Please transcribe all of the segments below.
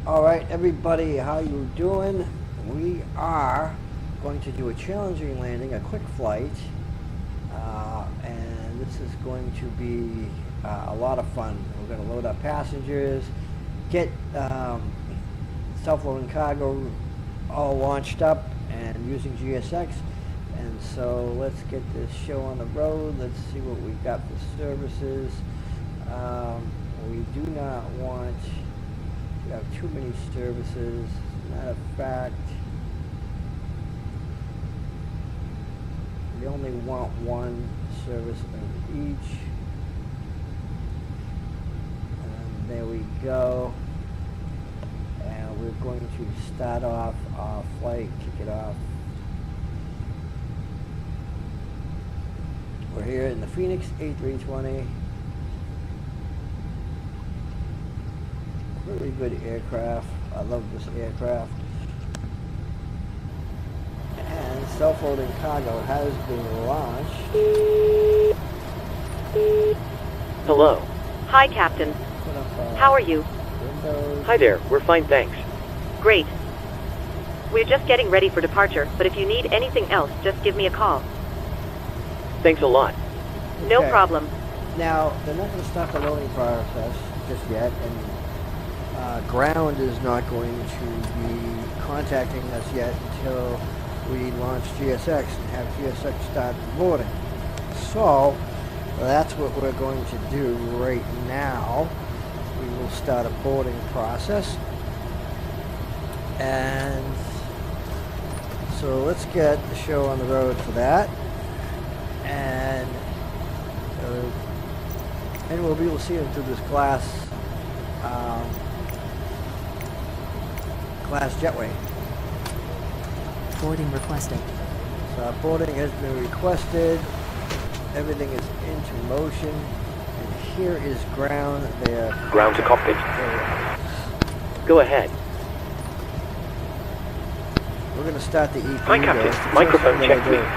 All right, everybody, how you doing? We are going to do a challenging landing, a quick flight, and this is going to be a lot of fun. We're going to load up passengers, get self-loading cargo all launched up and using GSX. And so let's get this show on the road. Let's see what we've got for services. We do not want to have too many services. Matter of fact, we only want one service of each. And there we go. And we're going to start off our flight, kick it off. We're here in the Fenix A320. Really good aircraft. I love this aircraft. And self-loading cargo has been launched. Hello. Hi, Captain. How are you? Windows. Hi there, we're fine, thanks. Great. We're just getting ready for departure, but if you need anything else, just give me a call. Thanks a lot. No Okay. problem. Now, they're not going to start the loading process just yet, and ground is not going to be contacting us yet until we launch GSX and have GSX start boarding. So, that's what we're going to do right now. We will start a boarding process. And so let's get the show on the road for that. And we'll be able to see them through this glass jetway. Boarding requested. So boarding has been requested. Everything is into motion. And here is ground there. Ground to cockpit. Go ahead. We're going to start the EPU. Hi, Captain. Microphone check, please.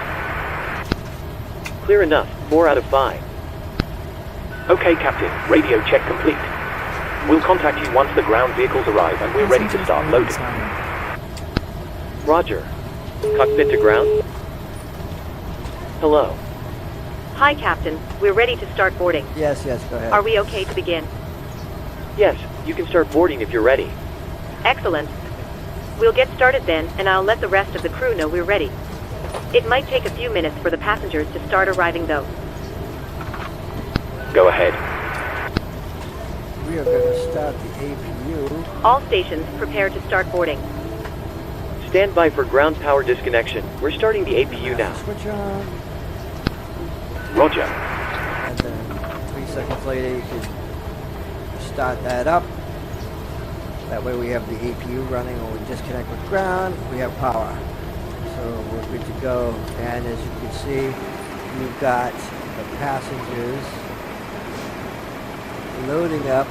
Clear enough. 4 out of 5. Okay, Captain. Radio check complete. We'll contact you once the ground vehicles arrive and we're ready to start loading. Roger. Cockpit to ground. Hello. Hi, Captain. We're ready to start boarding. Yes, go ahead. Are we okay to begin? Yes, you can start boarding if you're ready. Excellent. We'll get started then, and I'll let the rest of the crew know we're ready. It might take a few minutes for the passengers to start arriving, though. Go ahead. We are going to start the APU. All stations prepare to start boarding. Stand by for ground power disconnection. We're starting the APU now. Switch on. Roger. And then 3 seconds later, you can start that up. That way we have the APU running. When we disconnect with ground, we have power. So we're good to go. And as you can see, we've got the passengers loading up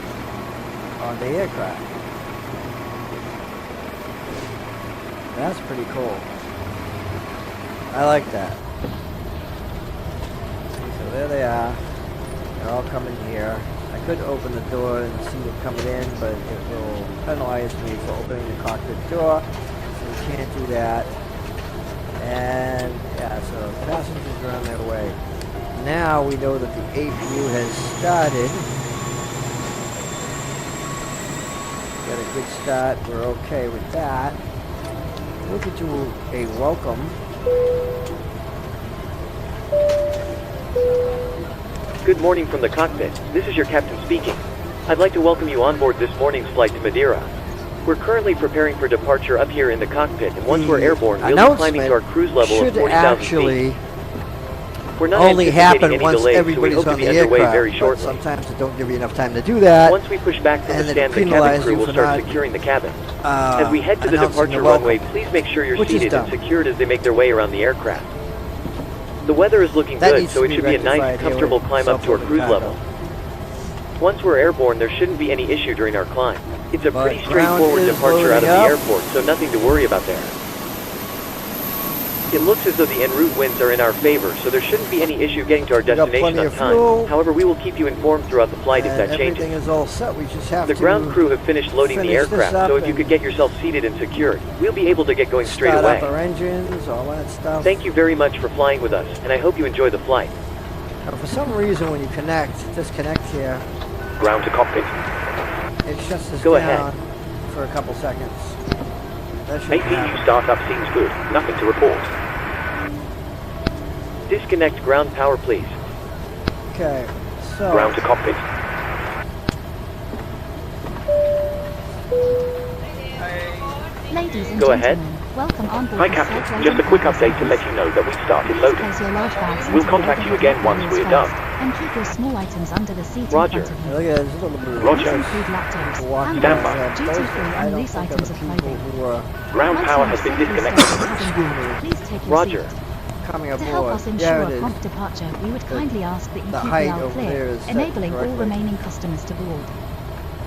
on the aircraft. That's pretty cool. I like that. So there they are. They're all coming here. I could open the door and see them coming in, but it will penalize me for opening the cockpit door. So we can't do that. And yeah, so passengers are on their way. Now we know that the APU has started. Got a good start. We're okay with that. We could do a welcome. Good morning from the cockpit. This is your captain speaking. I'd like to welcome you on board this morning's flight to Madeira. We're currently preparing for departure up here in the cockpit, and once we're airborne, we'll be climbing to our cruise level of 40,000 feet. We're not Only happen anticipating any once delays, everybody's so we hope on to be the underway aircraft, very but shortly. sometimes it don't give you enough time to do that. Once we push back from and the then stand, the penalize cabin crew you will for start not, securing the cabin. As we head to the announcing departure the welcome, runway, please make sure you're which is seated and done. secured as they make their way around the aircraft. The weather is looking That good, needs so to it be should be a nice, rectified here comfortable with climb up to our self-loading cruise cargo. level. Once we're airborne, there shouldn't be any issue during our climb. It's a But pretty ground straightforward is departure out of loading the up. airport, so nothing to worry about there. It looks as though the en route winds are in our favor, so there shouldn't be any issue getting to our got destination plenty on of time. fuel. However, we will keep you informed throughout the flight if And that changes. everything is all set. We just have The to ground crew have finished loading the finish this aircraft, up so if you and could get yourself seated and secured, we'll be able to get going straight start away. up our engines, all that stuff. Thank you very much for flying with us, and I hope you enjoy the flight. Now, for some reason, when you disconnect here, Ground to cockpit. it shuts us Go down ahead. for a couple seconds. That shouldn't APU happen. startup seems good. Nothing to report. Disconnect ground power, please. Okay, so Ground to cockpit. Ladies and Go ahead. gentlemen, welcome on board Hi the Captain, Cyclone just a quick Power update to let service. you know that we've started Please loading. place your large bags We'll into contact the you again overhead once rails we're first, done. and keep your small items under the seat Roger. in front of you. look at it, there's a little bit of Roger. These include lactose, walking Stand handbags, by. around. duty Those- free I and don't loose think items the of people clothing. who are Ground Once power you has have been safely disconnected. stopped the cabin door, please take your Roger. seat. coming To help aboard. us Yeah, ensure it a is. prompt departure, we would kindly ask that you The keep height the aisle over there clear, is set enabling all correctly. remaining customers to board.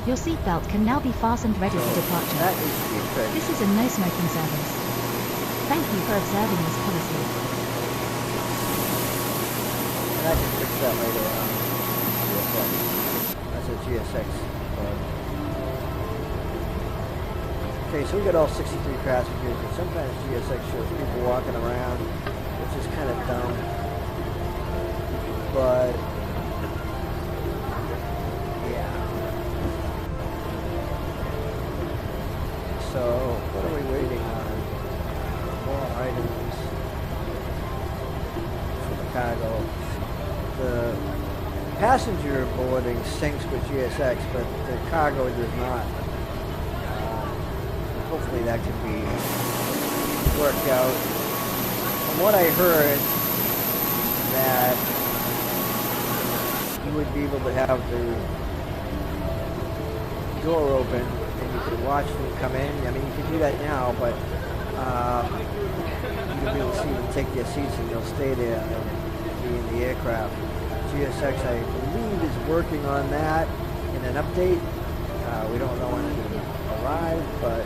Your seatbelt can now be fastened ready for That departure. needs to be fixed. This is a no-smoking service. Thank you for observing this policy. And I can fix that later on. GSX. That's a GSX. Okay, so we got all 63 passengers, and sometimes GSX shows people walking around, which is kind of dumb. But yeah. So what are we waiting on? More items for the cargo. The passenger boarding syncs with GSX, but the cargo does not. Hopefully that can be worked out. From what I heard, that you would be able to have the door open and you could watch them come in. I mean, you can do that now, but you'll be able to see them take their seats and they'll stay there and be in the aircraft. GSX, I believe, is working on that in an update. We don't know when it will arrive, but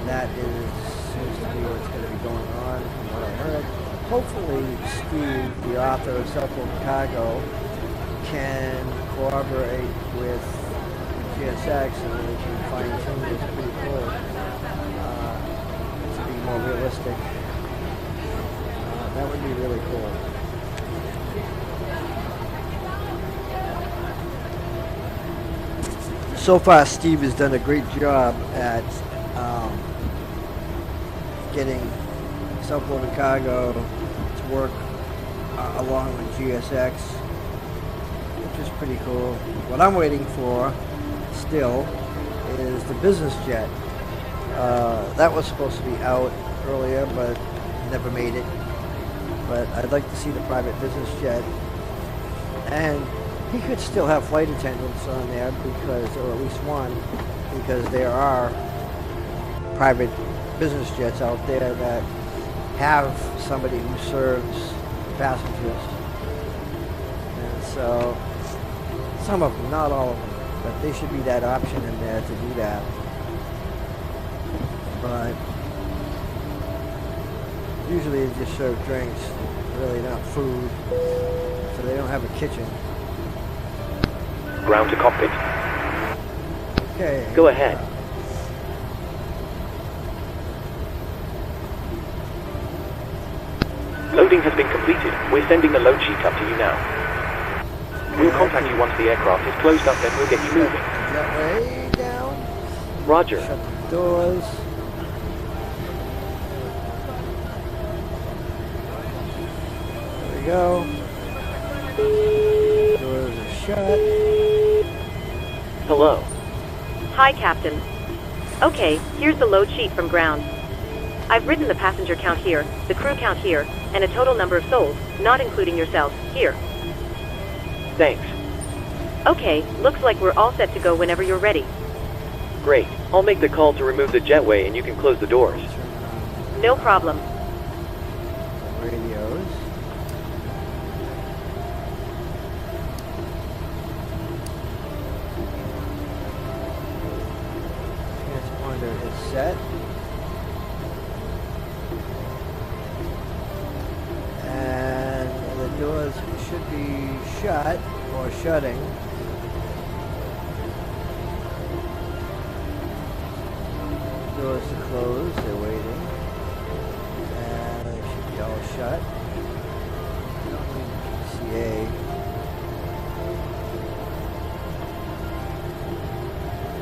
that seems to be what's going to be going on from what I heard. Hopefully Steve, the author of Self-Loading Cargo, can cooperate with GSX and we can fine-tune this pretty cool to be more realistic. That would be really cool. So far, Steve has done a great job at getting self-loading cargo to work along with GSX, which is pretty cool. What I'm waiting for still is the business jet. That was supposed to be out earlier, but never made it. But I'd like to see the private business jet, and he could still have flight attendants on there because, or at least one, because there are private business jets out there that have somebody who serves passengers. And so, some of them, not all of them, but there should be that option in there to do that. But usually they just serve drinks, really not food, so they don't have a kitchen. Ground to cockpit. Okay. Go ahead. Loading has been completed. We're sending the load sheet up to you now. We'll contact you once the aircraft is closed up, then we'll get you moving. Jet way down. Roger. Shut the doors. There we go. Doors are shut. Hello. Hi, Captain. Okay, here's the load sheet from ground. I've written the passenger count here, the crew count here, and a total number of souls, not including yourself, here. Thanks. Okay, looks like we're all set to go whenever you're ready. Great. I'll make the call to remove the jetway and you can close the doors. Turn on No problem. the radios. Transponder is set. should be shut or shutting. Doors to close, they're waiting. And they should be all shut. PCA.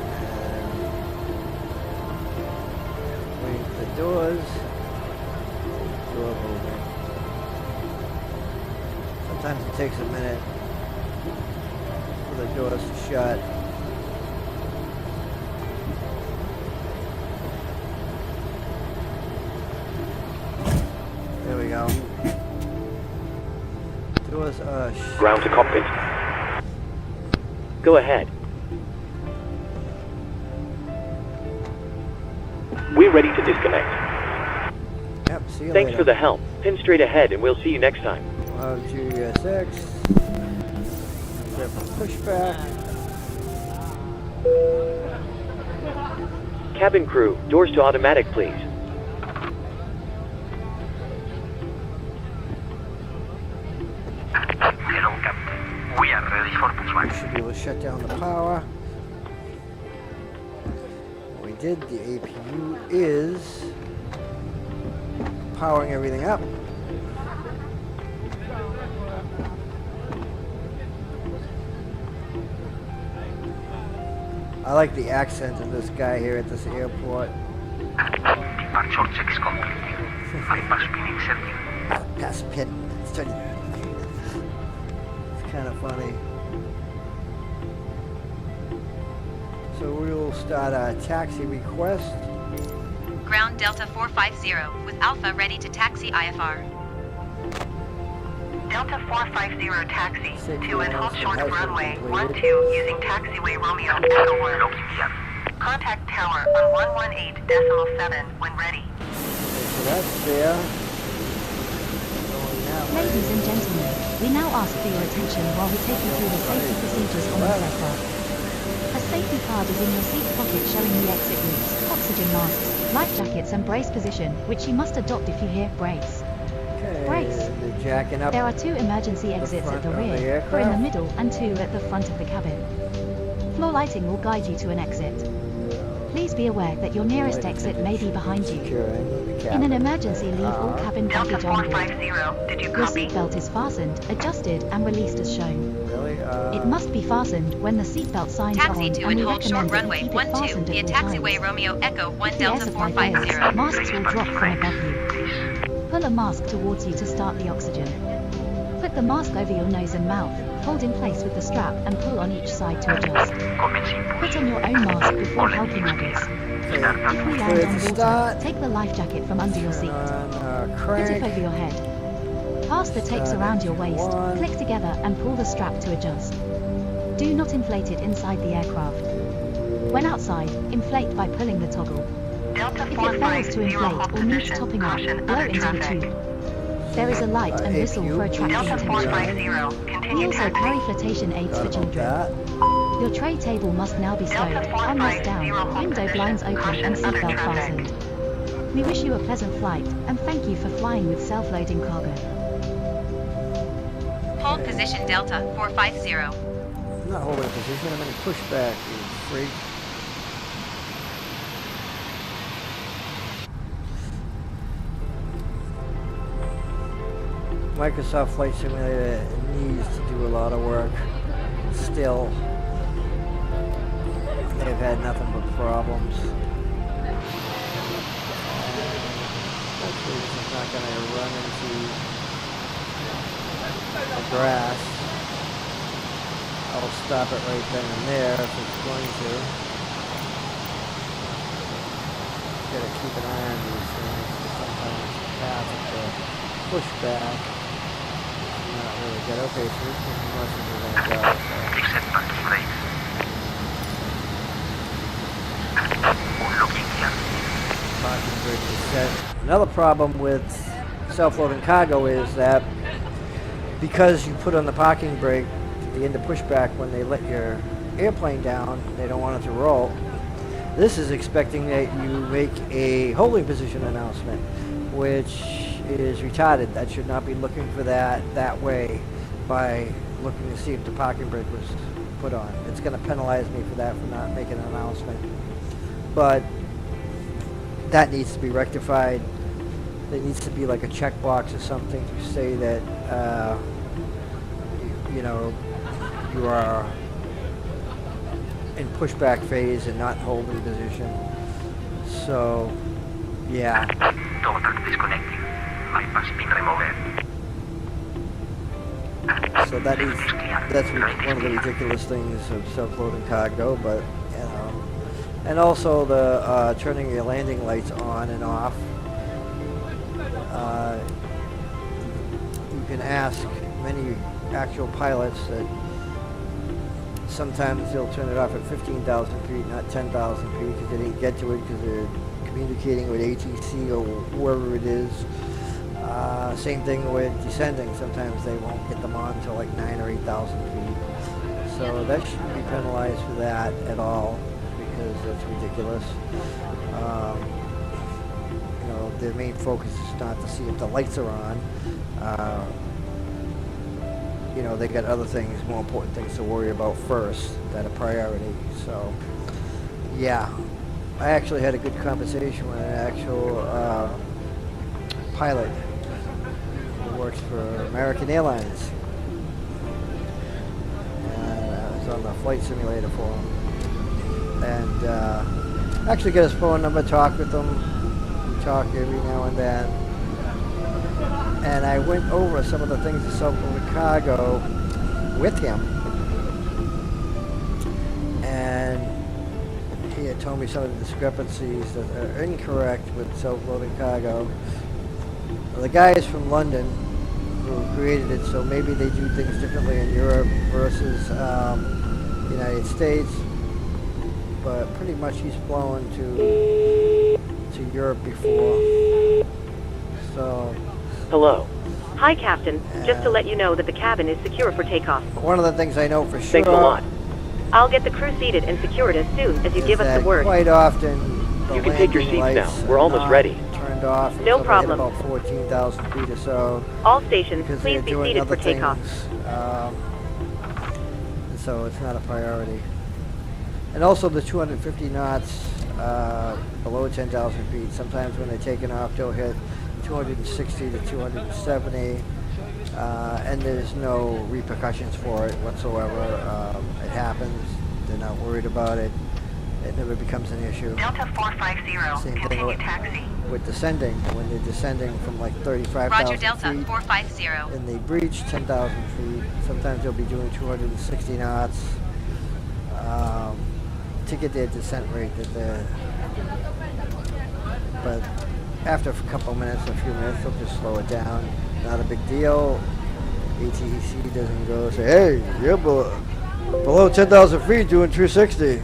And waiting for the doors. Door moving. Sometimes it takes a minute for the doors to shut. There we go. Doors are Ground to cockpit. Go ahead. We're ready to disconnect. Yep, see you Thanks later. for the help. Pin straight ahead and we'll see you next time. GCXO. Grab the pushback. Cabin crew, doors to automatic, please. Hello, Captain. We are ready for pushback. Should be able to shut down the power. What we did, the APU is powering everything up. I like the accent of this guy here at this airport. Departure checks complete. I pass pinning setting. Pass pin. It's kind of funny. So we'll start a taxi request. Ground Delta 450 with Alpha ready to taxi IFR. Delta 450 taxi Safety to and hold announcement short has of been runway completed. 12 using taxiway Romeo Echo 1. Looking here. Contact tower on 118.7 when ready. So that's there. Going that way. Ladies and gentlemen, we now ask for your attention while we take you through the safety procedures on this aircraft. A safety card is in your seat pocket showing the exit routes, oxygen masks, life jackets and brace position, which you must adopt if you hear brace. Okay, Brace. they're jacking up. There are 2 emergency exits at the front of the rear, 4 in the aircraft. middle and 2 at the front of the cabin. Floor lighting will guide you to an exit. Please be aware that your nearest exit may be behind you. Securing the In cabin. an emergency, leave all cabin Delta baggage on board. 450, did you Your copy? seatbelt is fastened, adjusted and released as shown. Really? It must be fastened when the seatbelt signs are Taxi on, to and and we hold short recommend that runway you keep it 12 fastened via at all taxiway times. Romeo Echo 1 If the Delta air supply fails, 450. masks will drop from above you. Pull a mask towards you to start the oxygen. Put the mask over your nose and mouth, hold in place with the strap and pull on each side to adjust. Commencing Put push. on your own mask before helping others. Okay, If we land clear on to water, start. take the life jacket from under your seat. Turn on Put it crank. over your head. Pass the tapes Start around your waist, one. click together and pull the strap to adjust. Do not inflate it inside the aircraft. When outside, inflate by pulling the toggle. Delta If it fails to 450, inflate hold or needs position. topping up, Caution, blow other into the traffic. tube. There is a light and whistle APU. for attracting Delta attention. 450, We continue also taxi. carry flotation aids for Forgot about children. that. Your tray table must now be stowed, Delta armrest down, 450, hold window position. blinds open Caution, and other seatbelt traffic. fastened. We wish you a pleasant flight, and thank you for flying with self-loading cargo. Hold position Delta 450. I'm not holding a position, I'm in a pushback, you freak. Microsoft Flight Simulator needs to do a lot of work. Still, they've had nothing but problems. Hopefully this is not going to run into the grass. I'll stop it right then and there if it's going to. Gotta keep an eye on these things, because sometimes the path of the pushback is not really good. Okay, so this is as much as we're gonna go, so. Exit parking brake. Looking here. Parking brake is set. Another problem with self-loading cargo is that because you put on the parking brake at the end of pushback when they let your airplane down, they don't want it to roll. This is expecting that you make a holding position announcement, which is retarded. That should not be looking for that way. by looking to see if the parking brake was put on. It's going to penalize me for that, for not making an announcement. But that needs to be rectified. There needs to be like a checkbox or something to say that, you know, you are in pushback phase and not holding position. So, yeah. Total disconnecting. Bypass pin removed. So that's one of the ridiculous things of self-loading cargo, but you know, and also the turning your landing lights on and off. You can ask many actual pilots that sometimes they'll turn it off at 15,000 feet, not 10,000 feet, because they didn't get to it because they're communicating with ATC or whoever it is. Same thing with descending. Sometimes they won't get them on until like 9 or 8,000 feet. So that shouldn't be penalized for that at all, because that's ridiculous. You know, their main focus is not to see if the lights are on. You know, they got other things, more important things to worry about first that are priority. So, yeah. I actually had a good conversation with an actual pilot who works for American Airlines. And I was on the flight simulator for him. And actually got his phone number, talked with him. We talk every now and then. And I went over some of the things of self-loaded cargo with him. And he had told me some of the discrepancies that are incorrect with self-loading cargo. The guy is from London who created it, so maybe they do things differently in Europe versus the United States. But pretty much he's flown to Europe before. So. Hello. Hi, Captain. Just to let you know that the cabin is secure for takeoff. One of the things I know for sure. Thanks a lot. I'll get the crew seated and secured as soon as you give us the word. Quite often, You can take your seats now. We're almost ready. Turned off. No problem. About 14,000 feet or so. All stations, Because please they're be doing seated other for takeoff. things, so it's not a priority. And also the 250 knots below 10,000 feet. Sometimes when they're taking off, they'll hit 260 to 270, and there's no repercussions for it whatsoever. It happens. They're not worried about it. It never becomes an issue. Delta 450, Same thing continue taxi. with descending. When they're descending from like 35,000 Roger Delta feet 450. and they breach 10,000 feet, sometimes they'll be doing 260 knots to get their descent rate that they're. But after a couple minutes, a few minutes, they'll just slow it down. Not a big deal. ATC doesn't go say, hey, you're below 10,000 feet doing 260.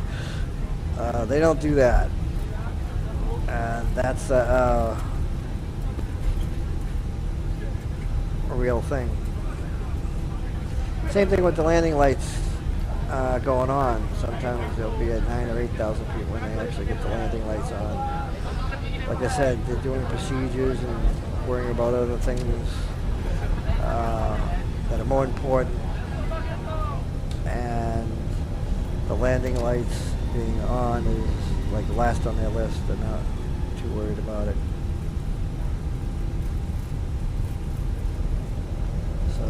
They don't do that. And that's a real thing. Same thing with the landing lights going on. Sometimes they'll be at 9 or 8,000 feet when they actually get the landing lights on. Like I said, they're doing procedures and worrying about other things that are more important. And the landing lights being on is like last on their list. They're not too worried about it. So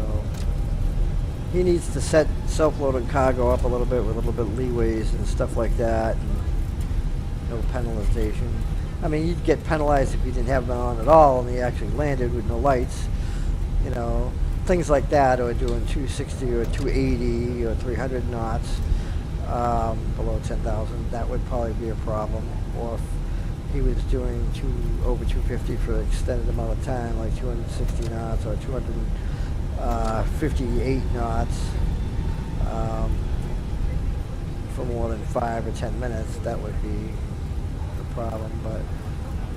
he needs to set self-loading cargo up a little bit with a little bit of leeways and stuff like that. And no penalization. I mean, you'd get penalized if you didn't have them on at all and they actually landed with no lights. You know, things like that, or doing 260 or 280 or 300 knots below 10,000. That would probably be a problem. Or if he was doing over 250 for an extended amount of time, like 260 knots or 258 knots for more than 5 or 10 minutes, that would be a problem. But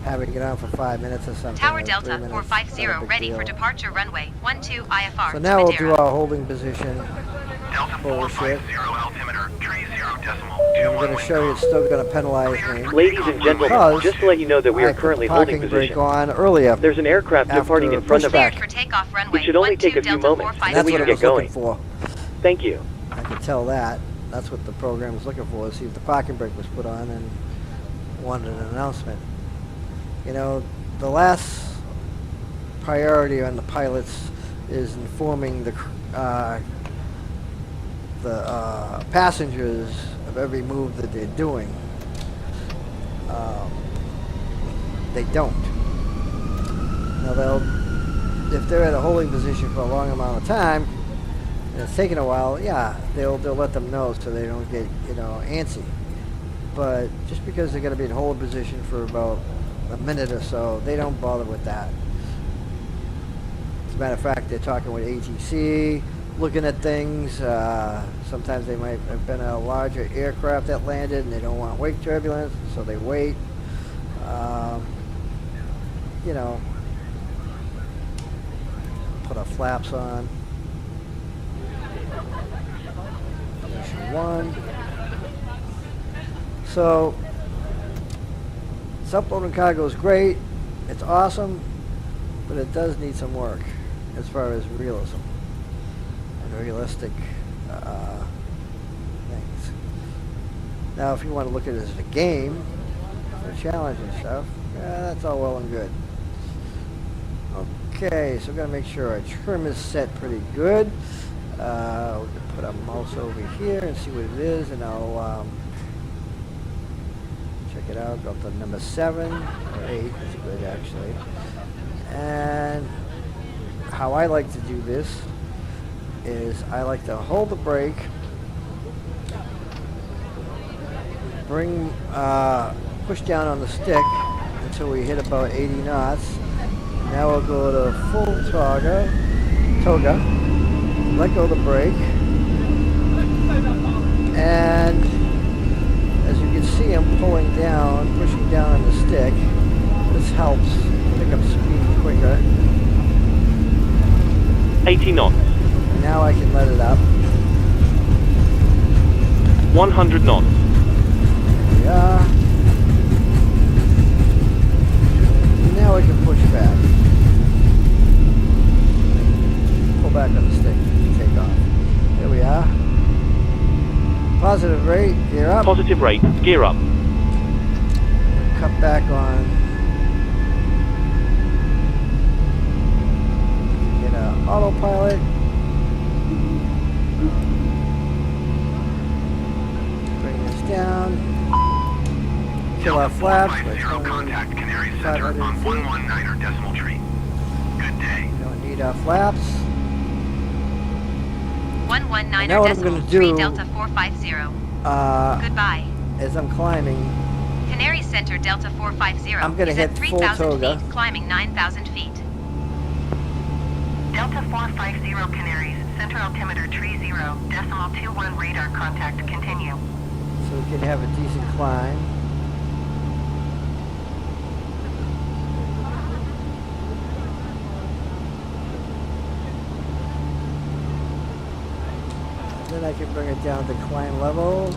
having it on for 5 minutes or something. Tower or Delta 3 minutes, 450 not a big ready deal. for departure runway 12 IFR. So now we'll do Madeira. our holding position. Delta Bullshit. 450 altimeter 30.2. I'm going to show you it's still going to penalize me. Ladies and gentlemen, just to let you know that we I are put currently the holding parking brake position. on earlier. There's an aircraft After departing in front of us. pushback. Cleared for takeoff runway. It should only take a few moments, and then we can get going. For. Thank you. I could tell that. That's what the program was looking for, to see if the parking brake was put on and wanted an announcement. You know, the last priority on the pilots is informing the passengers of every move that they're doing. They don't. Now if they're at a holding position for a long amount of time, and it's taking a while, yeah, they'll let them know so they don't get, you know, antsy. But just because they're going to be in hold position for about a minute or so, they don't bother with that. As a matter of fact, they're talking with ATC, looking at things. Sometimes they might have been a larger aircraft that landed and they don't want wake turbulence, so they wait. You know, put our flaps on. Position 1. So, self-loading cargo is great. It's awesome, but it does need some work as far as realism and realistic things. Now, if you want to look at it as a game, for challenge and stuff, that's all well and good. Okay, so we're going to make sure our trim is set pretty good. We can put our mouse over here and see what it is, and I'll check it out. Go up to number 7 or 8. That's good, actually. And how I like to do this is I like to hold the brake, push down on the stick until we hit about 80 knots. Now we'll go to full toga, let go of the brake, and as you can see, I'm pulling down, pushing down on the stick. This helps pick up speed quicker. 80 knots. Now I can let it up. 100 knots. There we are. Now I can push back. Pull back on the stick and take off. There we are. Positive rate, gear up. Positive rate, gear up. Cut back on. Get an autopilot. Bring this down. Kill our flaps. Zero contact Canary Center on 119er decimal tree. Good day. Don't need our flaps. 119er decimal tree Delta 450. Goodbye. As I'm climbing, Canary Center Delta 450 I'm gonna is hit at full 3,000 toga. feet, climbing 9,000 feet. Delta 450 Canaries, center altimeter tree 0, decimal 21 radar contact, continue. So we can have a decent climb. Then I can bring it down to climb level.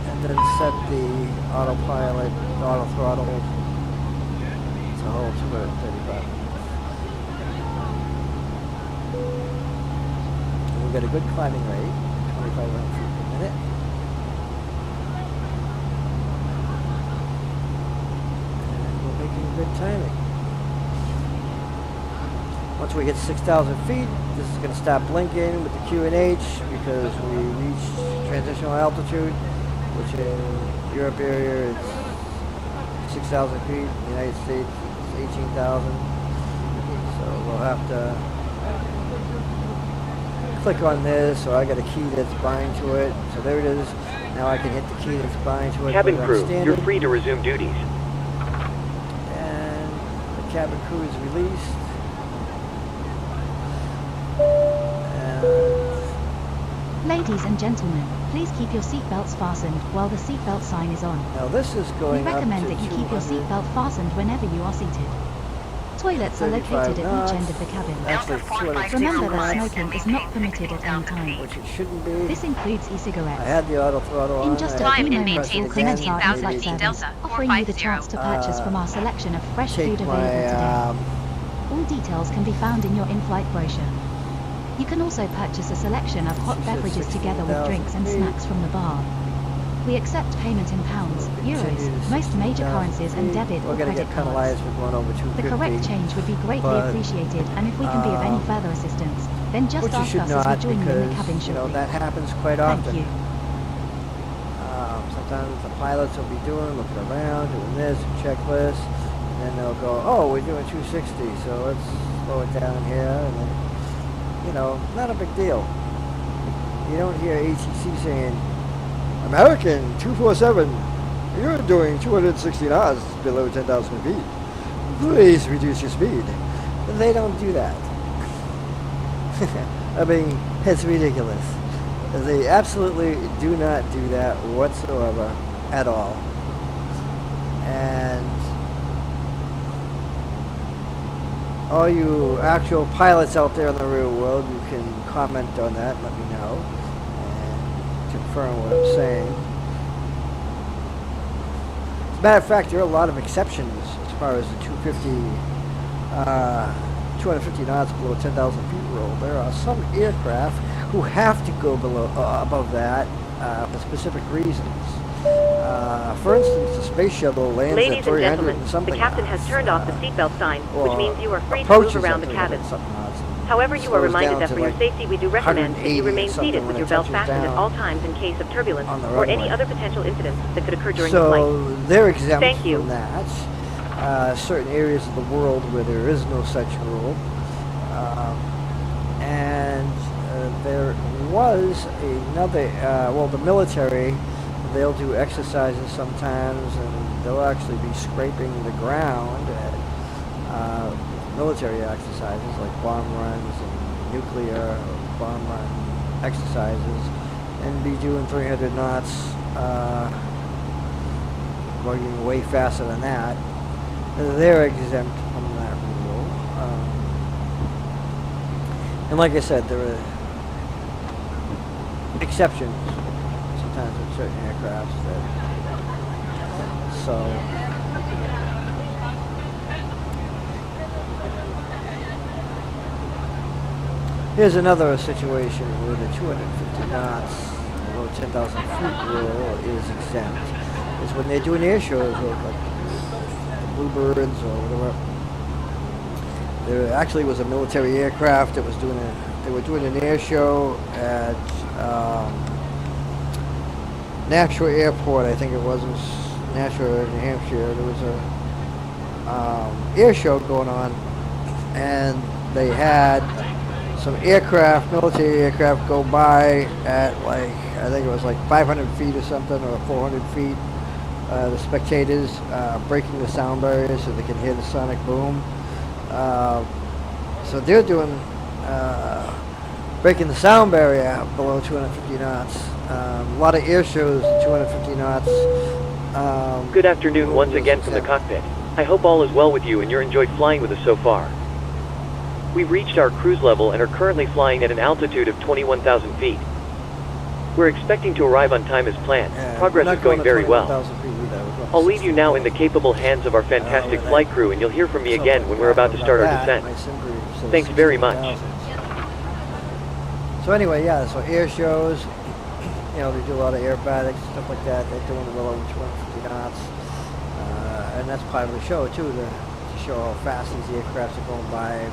And then set the autopilot, auto throttle to hold 235. And we got a good climbing rate, 2,500 feet per minute. And we're making good timing. Once we hit 6,000 feet, this is going to stop blinking with the Q and H because we reached transitional altitude, which in Europe area is 6,000 feet. In the United States, it's 18,000. So we'll have to click on this. So I got a key that's bind to it. So there it is. Now I can hit the key that's bind to it. Cabin crew, you're free to resume duties. And the cabin crew is released. Ladies and gentlemen, please keep your seatbelts fastened while the seatbelt sign is on. Now this is We going up recommend to that you keep your 200. seatbelt fastened whenever you are seated. Toilets are 35 located at knots. each end of the cabin. Actually, 250 Remember that knots, smoking is not permitted at any time. which it shouldn't be. This includes I e-cigarettes. had the auto throttle on. In just a I few had to and moments, maintain we'll press it commence again. our in-flight feet service, Delta offering you the 450. chance to purchase from our selection of fresh Take food available my today. All details can be found in your in-flight brochure. You can also purchase a selection of hot She said beverages together with 16,000 drinks and feet. snacks from the bar. We accept payment in pounds, euros, most major currencies and debit We're or going to credit get cards. penalized for going over 250. The correct change would be greatly but, appreciated, and if we can be of any further assistance, then just which you ask should us as we not, join you in the because cabin you know shortly. that happens quite Thank often. you. Sometimes the pilots will be looking around, doing this, checklist, and then they'll go, oh, we're doing 260, so let's slow it down here, and then, you know, not a big deal. You don't hear ATC saying, American 247, you're doing 260 knots below 10,000 feet. Please reduce your speed. They don't do that. I mean, it's ridiculous. They absolutely do not do that whatsoever at all. And all you actual pilots out there in the real world, you can comment on that and let me know and confirm what I'm saying. As a matter of fact, there are a lot of exceptions as far as the 250 knots below 10,000 feet rule. There are some aircraft who have to go below above that for specific reasons. For instance, the space shuttle lands Ladies at and 300 gentlemen, and the something captain has knots, turned off the seatbelt sign, which means you are free to move approaches around at the 300 cabin. and something knots. However, you are Slows reminded down that to for your like safety, we do recommend that 180 you or remain something seated when with it your belt touches fastened at down all times in case of turbulence on the or any runway. other potential incidents that could occur during the flight. So they're exempt Thank you. from that. Certain areas of the world where there is no such rule. And there was another, well, the military, they'll do exercises sometimes, and they'll actually be scraping the ground at military exercises like bomb runs and nuclear bomb run exercises, and be doing 300 knots, going way faster than that. They're exempt from that rule. And like I said, there are exceptions sometimes with certain aircrafts that, so here's another situation where the 250 knots below 10,000 feet rule is exempt. It's when they're doing air shows or like Bluebirds or whatever. There actually was a military aircraft that was doing they were doing an air show at Nashua Airport, I think it was Nashua, New Hampshire. There was a air show going on, and they had some aircraft, military aircraft, go by at like, I think it was like 500 feet or something, or 400 feet. The spectators breaking the sound barrier so they can hear the sonic boom. So they're doing breaking the sound barrier below 250 knots. A lot of air shows at 250 knots. Good afternoon once again from the cockpit. I hope all is well with you and you're enjoyed flying with us so far. We've reached our cruise level and are currently flying at an altitude of 21,000 feet. We're expecting to arrive on time as planned. Progress is going very well. I'll leave you now in the capable hands of our fantastic flight crew, and you'll hear from me again when we're about to start our descent. Thanks very much. So anyway, yeah, so air shows, you know, they do a lot of aerobatics, stuff like that. They're doing well over 250 knots. And that's part of the show, too, to show how fast these aircrafts are going by,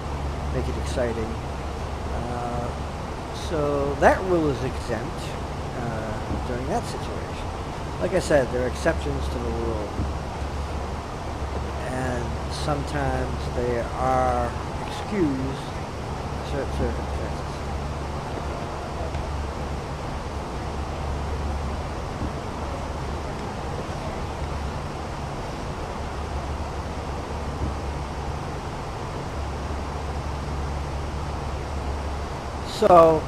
make it exciting. So that rule is exempt during that situation. Like I said, there are exceptions to the rule. And sometimes they are excused in certain circumstances. So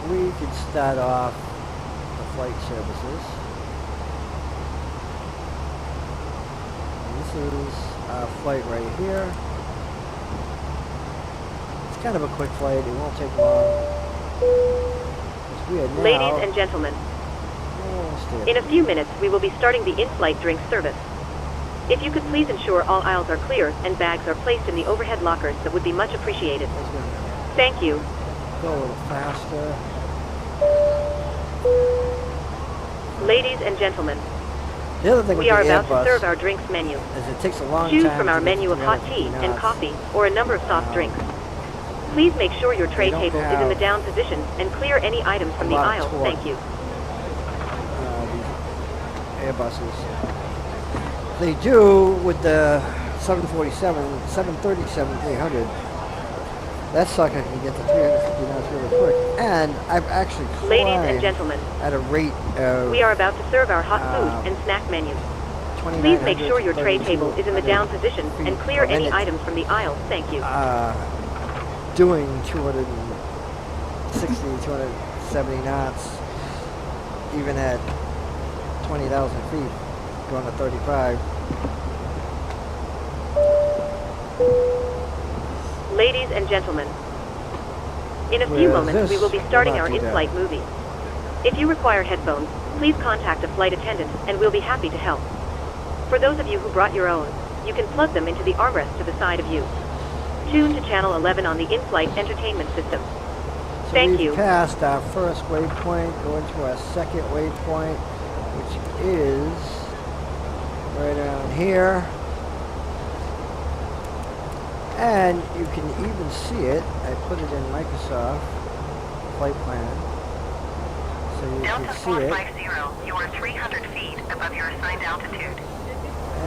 we could start off the flight services. this is our flight right here. It's kind of a quick flight. It won't take long. We are now, Ladies and gentlemen, in a few minutes we will be starting the in-flight drink service. If you could please ensure all aisles are clear and bags are placed in the overhead lockers, that would be much appreciated. Thank you. Go a little faster. Ladies and gentlemen, The other thing we with are the about Airbus to serve our drinks menu. is it takes a long Choose time from to our get menu to of hot tea 350 and knots. coffee, or a number of soft drinks. Please make sure your tray don't table is in the have down position and clear any items from the lot of aisle. torque. Thank you. These Airbuses. They do with the 737-300. That sucker can get to 350 knots really quick. And I've actually Ladies and climbed gentlemen, at a rate of we are about to serve our hot food and snack menu. Please make sure your tray table is in the down position and clear any items from the aisle. Thank you. Doing 260, 270 knots, even at 20,000 feet, going to 35. Ladies and gentlemen, in a few moments we will be starting our Will not do that. in-flight movie. If you require headphones, please contact a flight attendant and we'll be happy to help. For those of you who brought your own, you can plug them into the armrest to the side of you. Tune to channel 11 on the in-flight entertainment system. So Thank we've you. passed our first waypoint, going to our second waypoint, which is right around here. And you can even see it. I put it in Microsoft Flight Plan, so you Delta can see it. 450, you are 300 feet above your assigned altitude.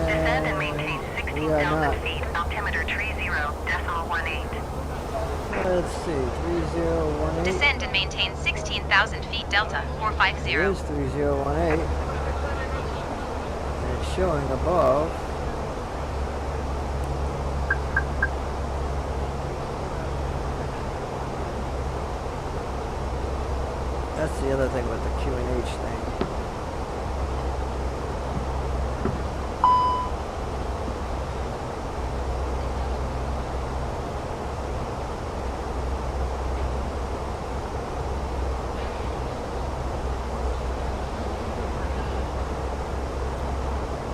Descend and maintain We are not. 16,000 feet, altimeter 30.18. Let's see, 3018. Descend and maintain 16,000 feet Delta 450. It is 3018. And it's showing above. That's the other thing with the QNH thing.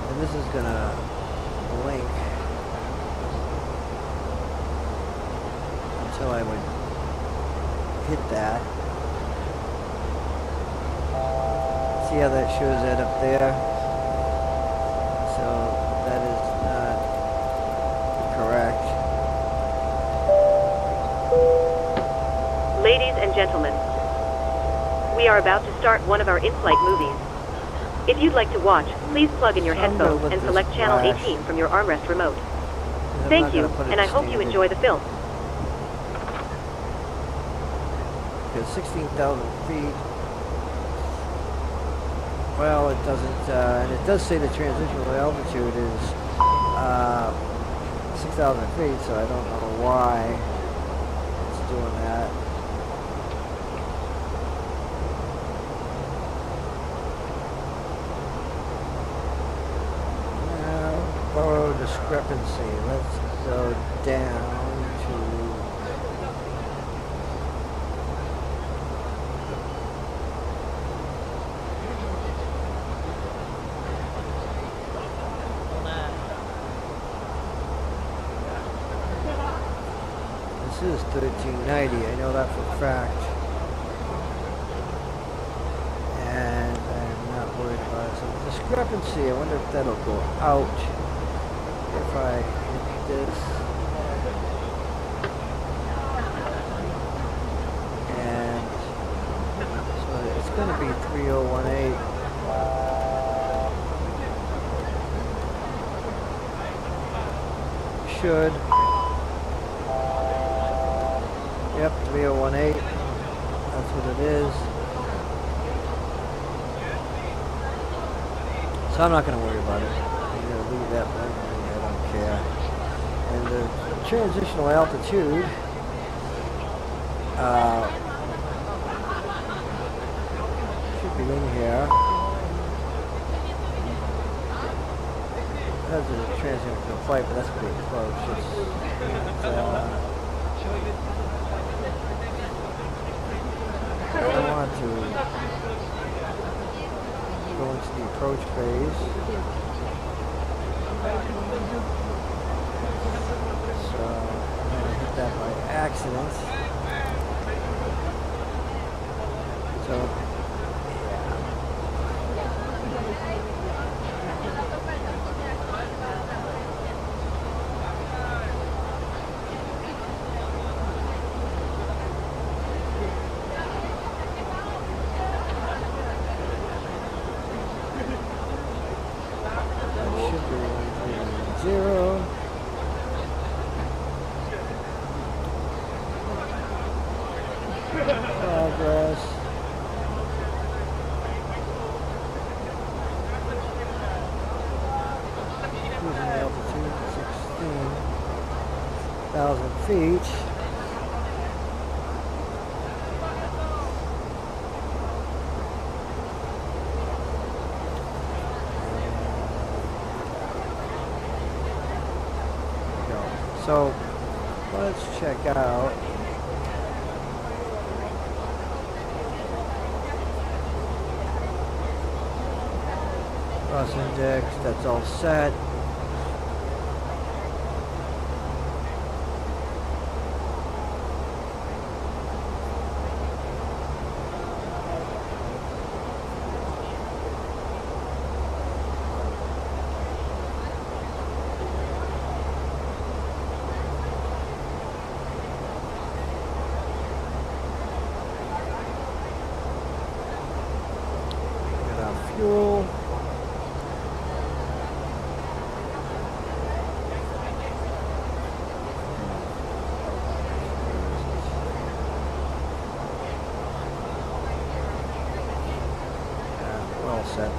And this is gonna blink until I would hit that. See how that shows that up there? So that is not correct. Ladies and gentlemen, we are about to start one of our in-flight movies. If you'd like to watch, please plug in your I'm gonna headphones let and this select channel flash. 18 from your armrest remote. I'm Thank not you, gonna put it and I hope you standard. enjoy the film. Because 16,000 feet. Well, it doesn't, and it does say the transitional altitude is 6,000 feet, so I don't know why it's doing that. Borrow discrepancy. Let's go down to this is 1390. I know that for a fact. And I'm not worried about it. So discrepancy, I wonder if that'll go out if I hit this. And so it's going to be 3018. Should. Yep, 3018. That's what it is. So I'm not going to worry about it. I'm going to leave that blank. I don't care. And the transitional altitude should be in here. says it's a transient flight, but that's pretty close. I want to go into the approach phase. So I'm going to hit that by accident. So feet. So let's check out cross index. That's all set. Fuel. Well set.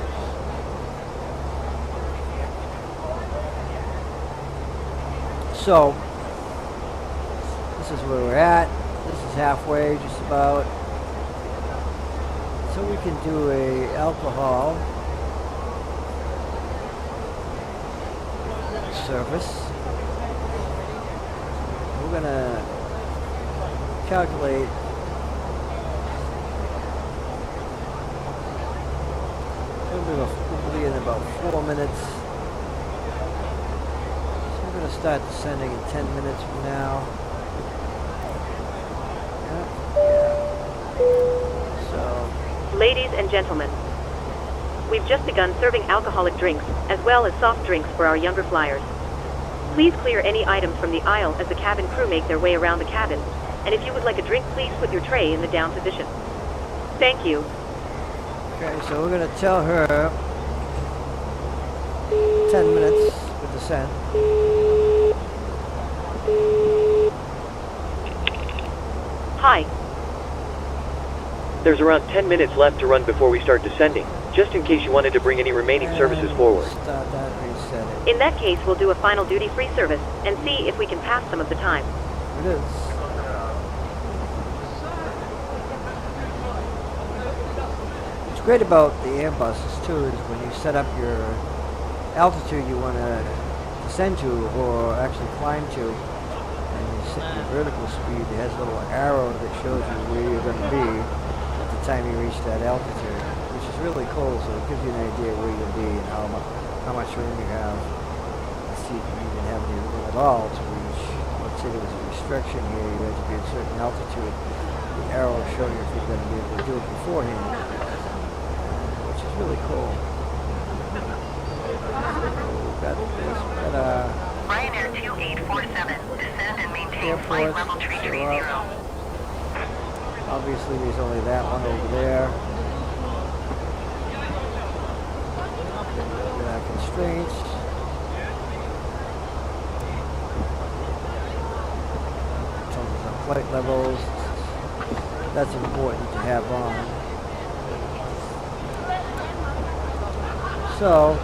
So this is where we're at. This is halfway, just about. So we can do a alcohol surface. We're gonna calculate we'll be in about 4 minutes. So we're gonna start descending in 10 minutes from now. Ladies and gentlemen, we've just begun serving alcoholic drinks, as well as soft drinks for our younger flyers. Please clear any items from the aisle as the cabin crew make their way around the cabin, and if you would like a drink, please put your tray in the down position. Thank you. Okay, so we're going to tell her 10 minutes for descent. Hi. There's around 10 minutes left to run before we start descending, just in case you wanted to bring any remaining services forward. Start that, reset it. In that case, we'll do a final duty-free service and see if we can pass some of the time. It is. What's great about the Airbuses too is when you set up your altitude you want to descend to or actually climb to, and you set your vertical speed, it has a little arrow that shows you where you're going to be at the time you reach that altitude, which is really cool. So it gives you an idea where you'll be and how much room you have. Let's see if you even have any room at all to reach. Let's say there was a restriction here, you had to be at a certain altitude. The arrow will show you if you're going to be able to do it beforehand, which is really cool. Ryanair 2847, descend and maintain flight level tree 30. Obviously there's only that one over there. Look at our constraints. Tells us flight levels. That's important to have on. So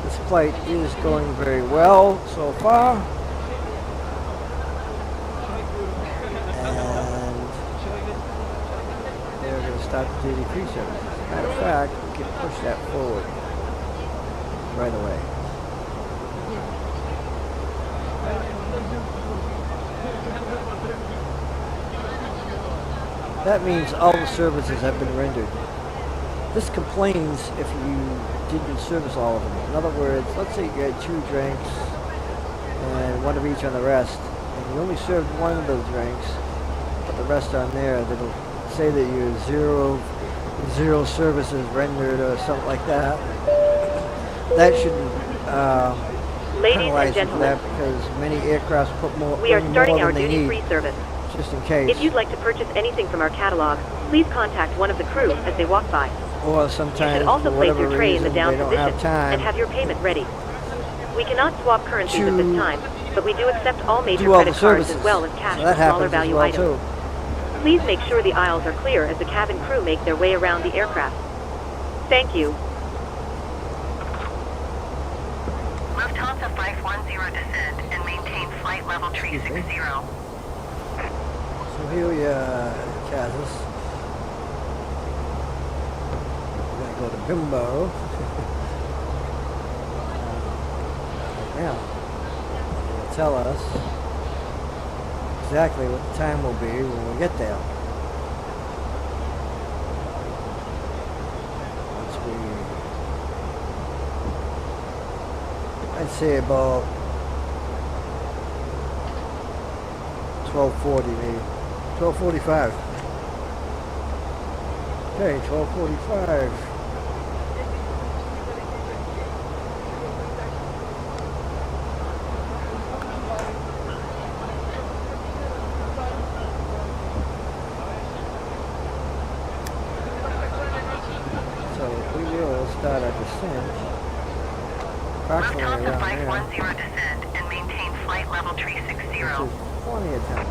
this flight is going very well so far. And they're going to start the duty-free service. As a matter of fact, we can push that forward. right away. That means all the services have been rendered. This complains if you didn't service all of them. In other words, let's say you had 2 drinks and 1 of each on the rest, and you only served 1 of those drinks, but the rest aren't there. That'll say that you have zero services rendered or something like that. That shouldn't Ladies and gentlemen, that because many aircraft put more. We are starting our than they duty-free need, service. just in case. If you'd like to purchase anything from our catalog, please contact one of the crew as they walk by. Or You sometimes, should also for place whatever your tray in the reason, down they don't position have time and have your payment ready. We cannot swap currencies at this time, but we do accept all major do all the credit cards services. as well as cash So that for smaller happens value as well items. too. Please make sure the aisles are clear as the cabin crew make their way around the aircraft. Thank you. Lufthansa 510 descend and maintain flight level 360. So here we are, Kansas. We're gonna go to Bimbo. Now, they'll tell us exactly what the time will be when we get there. Once I'd say about 12:40 maybe. 12:45. Okay, 12:45. Start our descent approximately Lufthansa around there. 510 descend and maintain flight level 360. Which is plenty of time.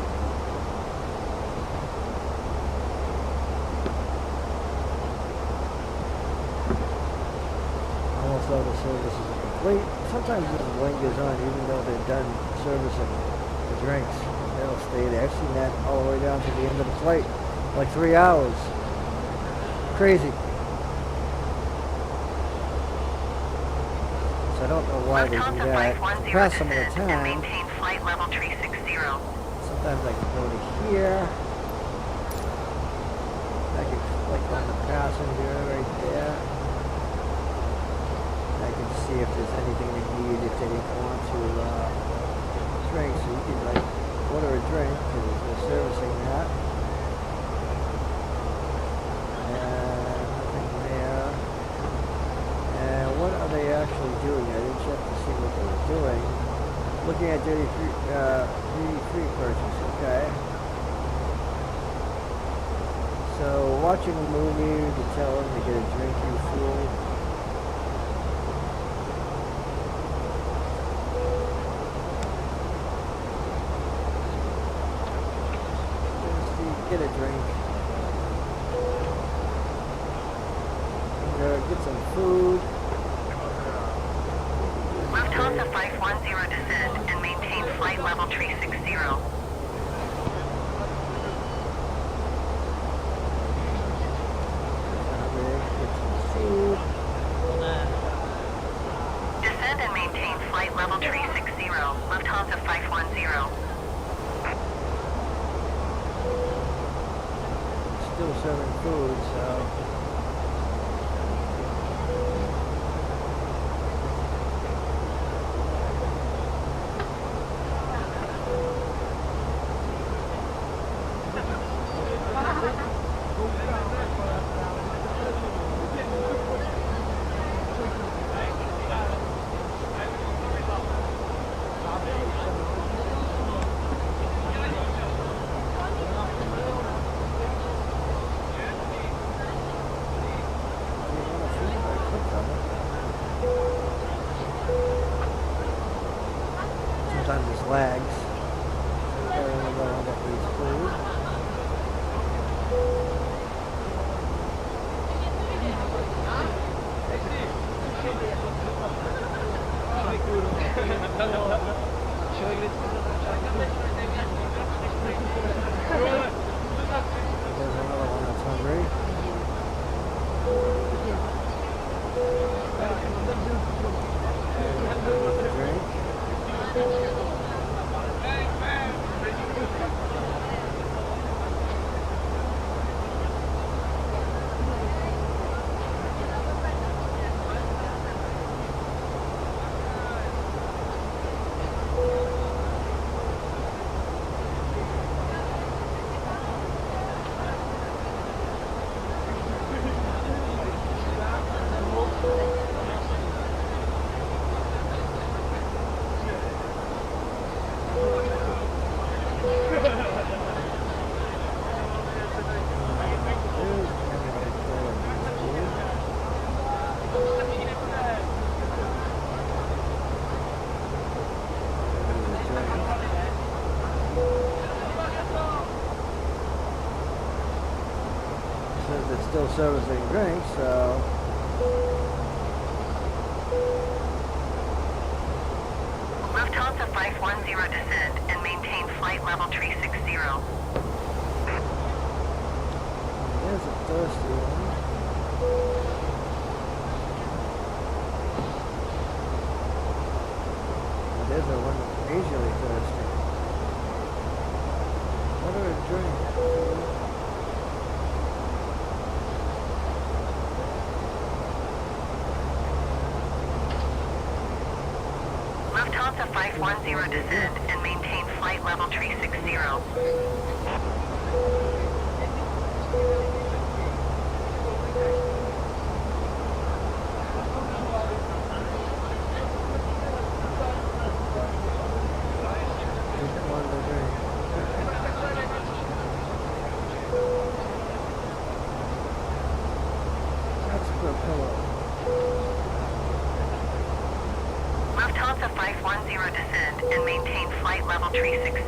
Almost all the services are complete. Sometimes this lingers on even though they're done servicing the drinks. They'll stay there. I've seen that all the way down to the end of the flight. Like 3 hours. Crazy. I don't know why they do that. Pass some of the time. Maintain flight level 360. Sometimes I can go to here. I can click on the passenger right there. I can see if there's anything they need if they didn't want to drink. So you can like order a drink because they're servicing that. And nothing there. And what are they actually doing? I didn't check to see what they were doing. Looking at duty-free purchase, okay. So watching a movie, you can tell them to get a drink, you fool. Get a drink. Get some food. Lufthansa 510 descend and maintain flight level 360. Get some food. Descend and maintain flight level 360. Lufthansa 510. Still serving food, so. because it's still servicing drinks, so... Lufthansa 510 descend and maintain flight level 360. There's a thirsty one. There's a one majorly thirsty. What are we doing? Lufthansa 510 descend and maintain flight level 360. Lufthansa 510 descend and maintain flight level 360.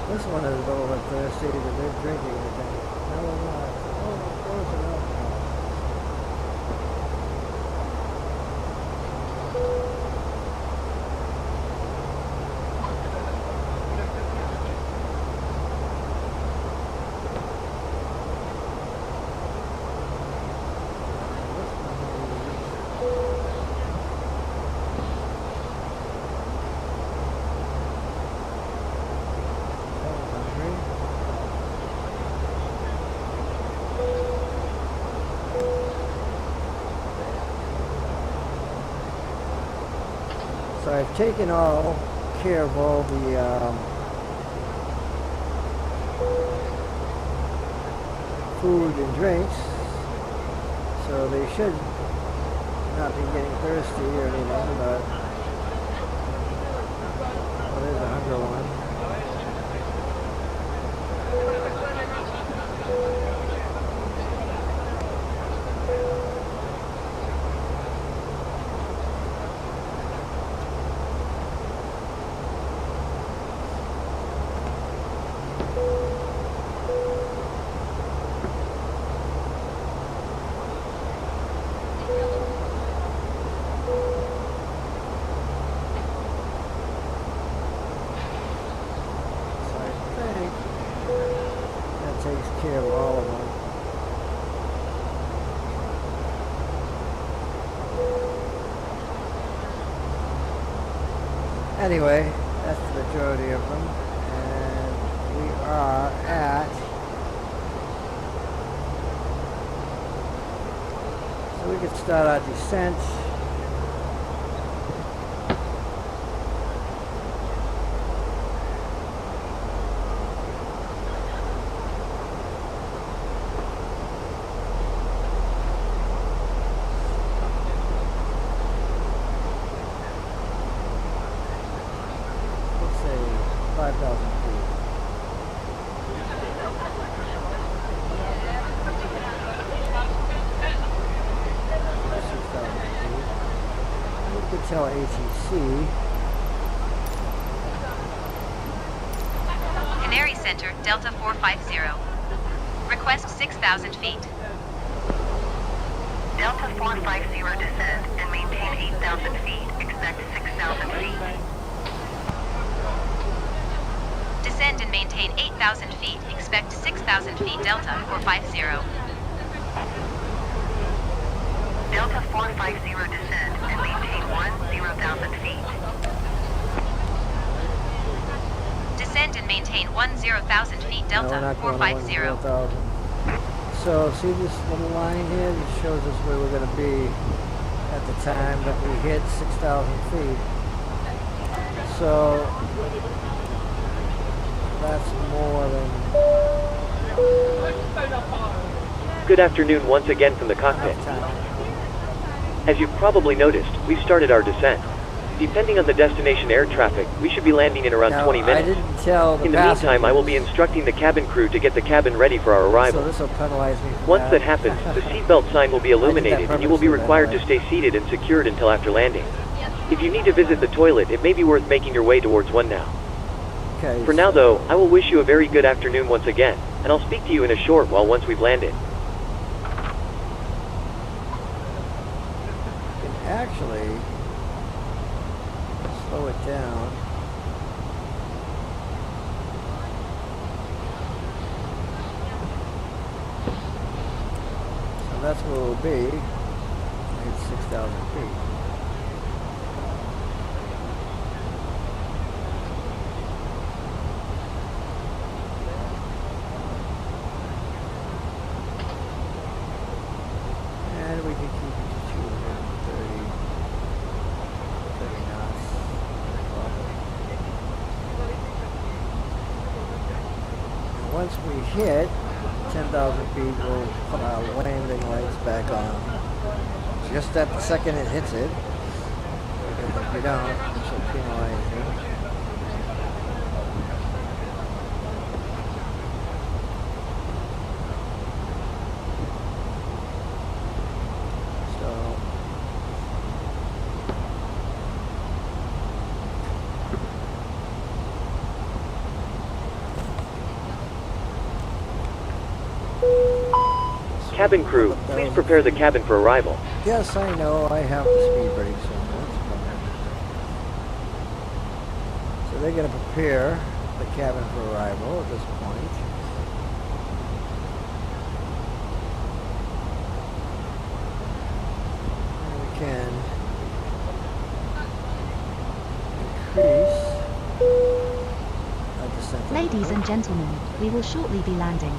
This one is a little bit thirsty because they're drinking anything. No, we're not. Oh, close enough. So I've taken all care of all the food and drinks, so they should not be getting thirsty or anything, but well, there's a hunger one. Takes care of all of them. Anyway, that's the majority of them, and we are at, so we could start our descent. Tell ATC. Canary Center, Delta 450. Request 6,000 feet. Delta 450 descend and maintain 8,000 feet. Expect 6,000 feet. Descend and maintain 8,000 feet. Expect 6,000 feet. Delta 450. Delta 450 descend and maintain 10,000 feet. Descend and maintain 10,000 feet. No, we're Delta not going to 450. 10,000. So see this little line here? This shows us where we're going to be at the time that we hit 6,000 feet. So that's more than... Good afternoon once again from the cockpit. As you've probably noticed, we've started our descent. Depending on the destination air traffic, we should be landing in around 20 minutes. I didn't tell the In the meantime, I will be instructing the cabin crew to get the cabin ready for our arrival. So this will penalize me for Once that happens, the seatbelt sign will be illuminated and you will be required to stay seated and secured until after landing. If you need to visit the toilet, it may be worth making your way towards one now. Okay, For now though, I will wish you a very good afternoon once again, and I'll speak to you in a short while once we've landed. You can actually slow it down. So that's where we'll be. It's 6,000 feet. And we can keep it to 230 knots. And once we hit 10,000 feet, we'll put our landing lights back on. Just at the second it hits it. Because if we don't, it should penalize you. Cabin crew, please prepare the cabin for arrival. Yes, I know. I have the speed brake, so that's fine. So they're going to prepare the cabin for arrival at this point. And we can increase our descent. Ladies and gentlemen, we will shortly be landing.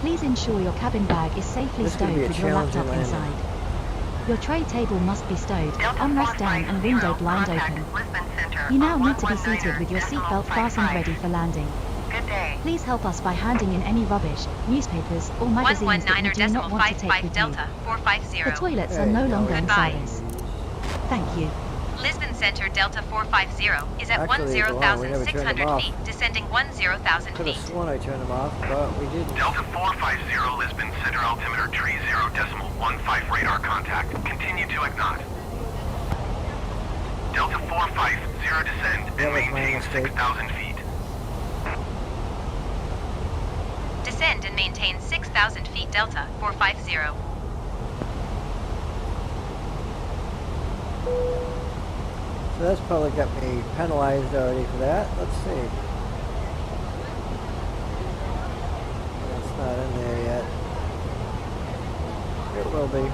Please ensure your cabin bag is safely This is gonna stowed be a with your challenging laptop landing. inside. Your tray table must be stowed, Delta armrest down and window 450, blind contact open. Lisbon Center You now on need to be 119er seated with your decimal seatbelt fastened 55. ready for landing. Good day. Please help us by handing in any rubbish, newspapers, or magazines that you 119er do not decimal want to take 55 with you. Delta 450. The toilets There are no you go. longer in Goodbye. service. Thank you. Lisbon Center Delta 450 is at Actually, go on, we never turned them 10,600 off. feet, descending 10,000 Could have feet. sworn I turned them off, but we didn't. Delta 450 Lisbon Center altimeter 30.15 radar contact. Continue to ignite. Delta 450 descend That and was my maintain mistake. 6,000 feet. Descend and maintain 6,000 feet. Delta 450. So that's probably got me penalized already for that. Let's see. That's not in there yet. It will be.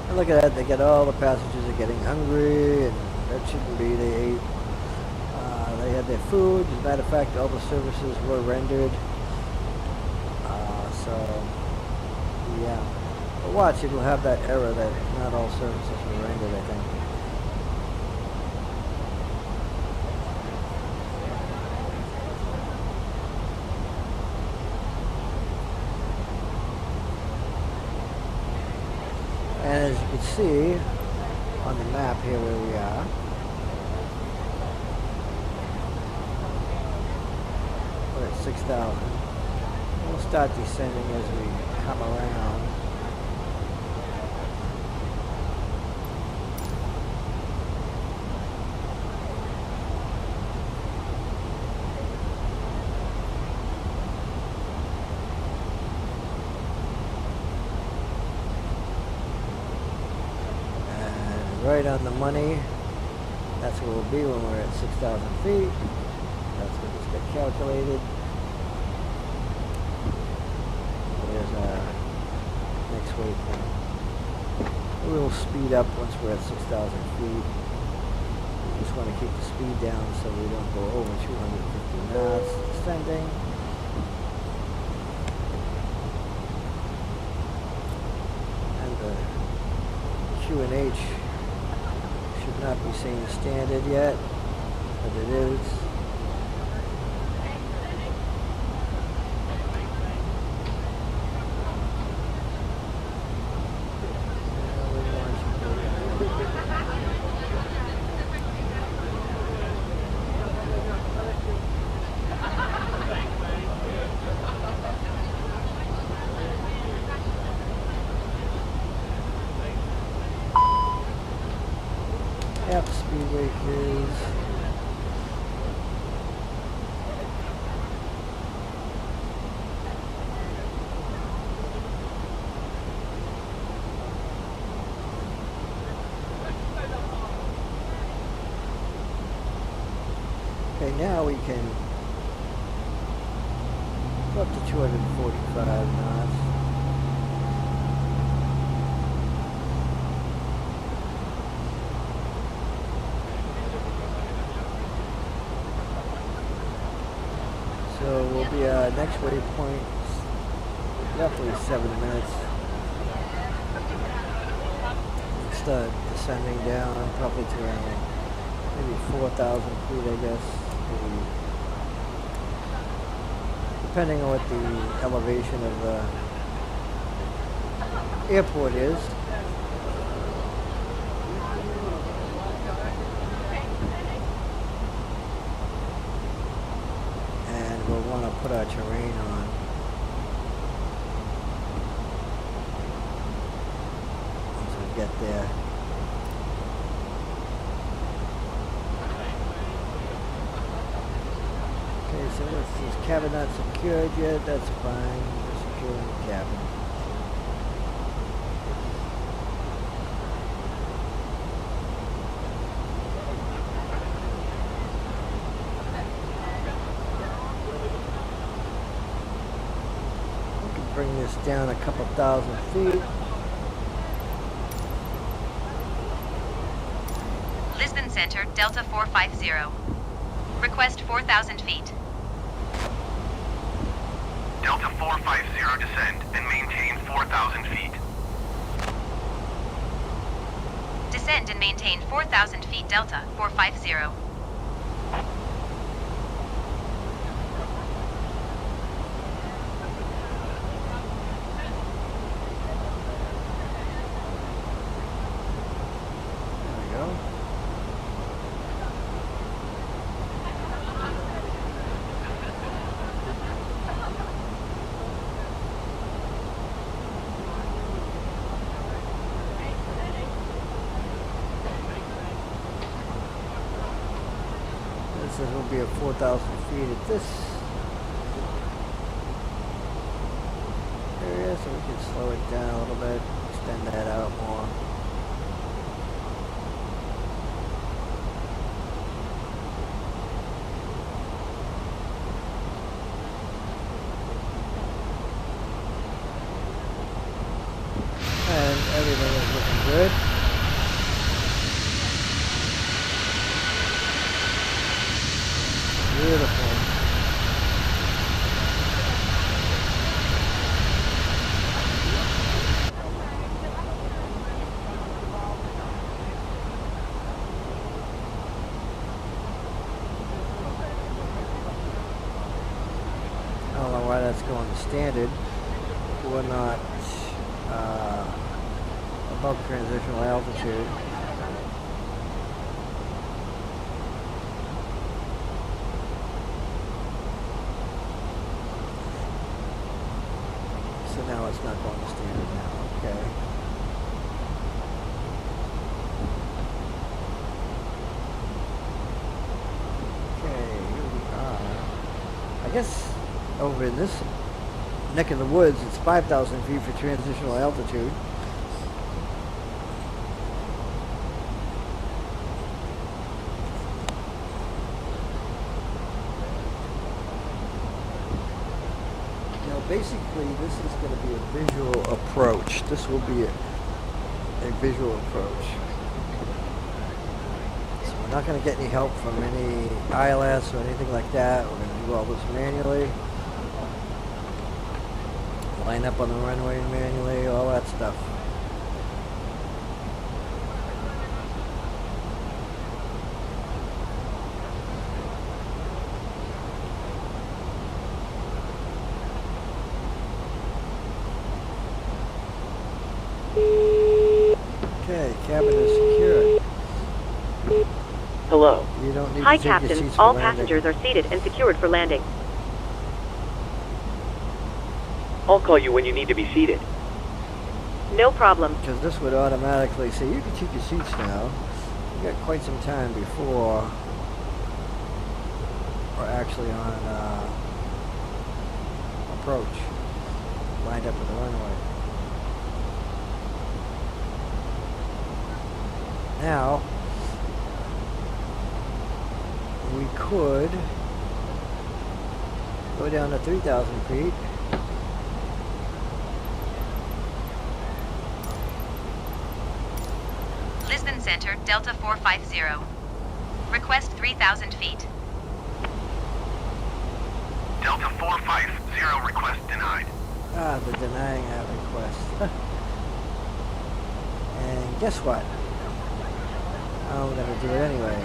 And look at that, they get all the passengers are getting hungry, and that shouldn't be. They ate. They had their food. As a matter of fact, all the services were rendered. So, yeah. But watch, it'll have that error that not all services were rendered, I think. And as you can see on the map here where we are, we're at 6,000. We'll start descending as we come around. And right on the money, That's where we'll be when we're at 6,000 feet. That's what just got calculated. There's our next waypoint. We'll speed up once we're at 6,000 feet. We just want to keep the speed down so we don't go over 250 knots descending. And the Q&H should not be saying standard yet, but it is. Yep, speed breakers. Okay, now we can go up to 245 knots. So we'll be next waypoint, roughly 7 minutes. Start descending down, probably to around maybe 4,000 feet, I guess. Maybe, depending on what the elevation of the airport is. We'll want to put our terrain on. Once we get there. Okay, so this cabin not secured yet. That's fine. We're securing the cabin. Bring this down a couple thousand feet. Lisbon Center, Delta 450. Request 4,000 feet. Delta 450 descend and maintain 4,000 feet. Descend and maintain 4,000 feet, Delta 450. This will be at 4,000 feet at this area, so we can slow it down a little bit, extend that out more. And everything is looking good. Beautiful. I don't know why that's going to standard. We're not above transitional altitude. So now it's not going to standard now. Okay. Okay, here we are. I guess over in this neck of the woods, it's 5,000 feet for transitional altitude. basically, this is going to be a visual approach. This will be a visual approach. So we're not going to get any help from any ILS or anything like that. We're going to do all this manually. Line up on the runway manually, all that stuff. Okay, cabin is secured. Hello. You don't need Hi, to take your Captain. seats for All landing. passengers are seated and secured for landing. I'll call you when you need to be seated. No problem. Because this would automatically say you can take your seats now. You got quite some time before we're actually on approach, lined up with the runway. Now we could go down to 3,000 feet. Lisbon Center, Delta 450. Request 3,000 feet. Delta 450, request denied. Ah, they're denying that request. And guess what? I'm gonna do it anyway.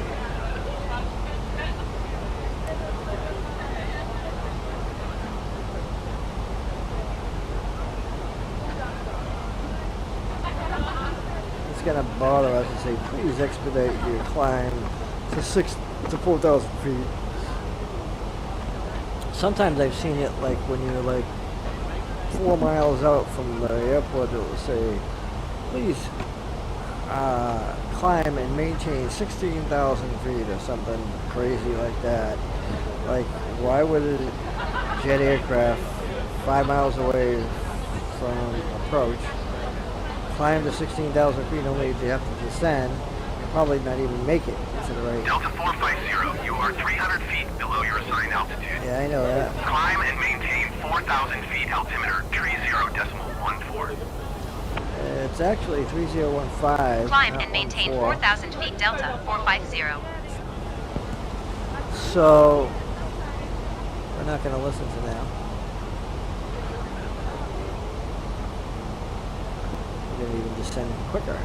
It's gonna bother us to say, please expedite your climb to 4,000 feet. Sometimes I've seen it like when you're like 4 miles out from the airport, it will say, please climb and maintain 16,000 feet or something crazy like that. Like, why would a jet aircraft 5 miles away from approach climb to 16,000 feet only to have to descend and probably not even make it to the right? Delta 450, you are 300 feet below your assigned altitude. Yeah, I know that. Climb and maintain 4,000 feet, altimeter 30.14. It's actually 3015. Climb not and maintain 14. 4,000 feet, Delta 450. So we're not going to listen to them. We're going to even descend quicker.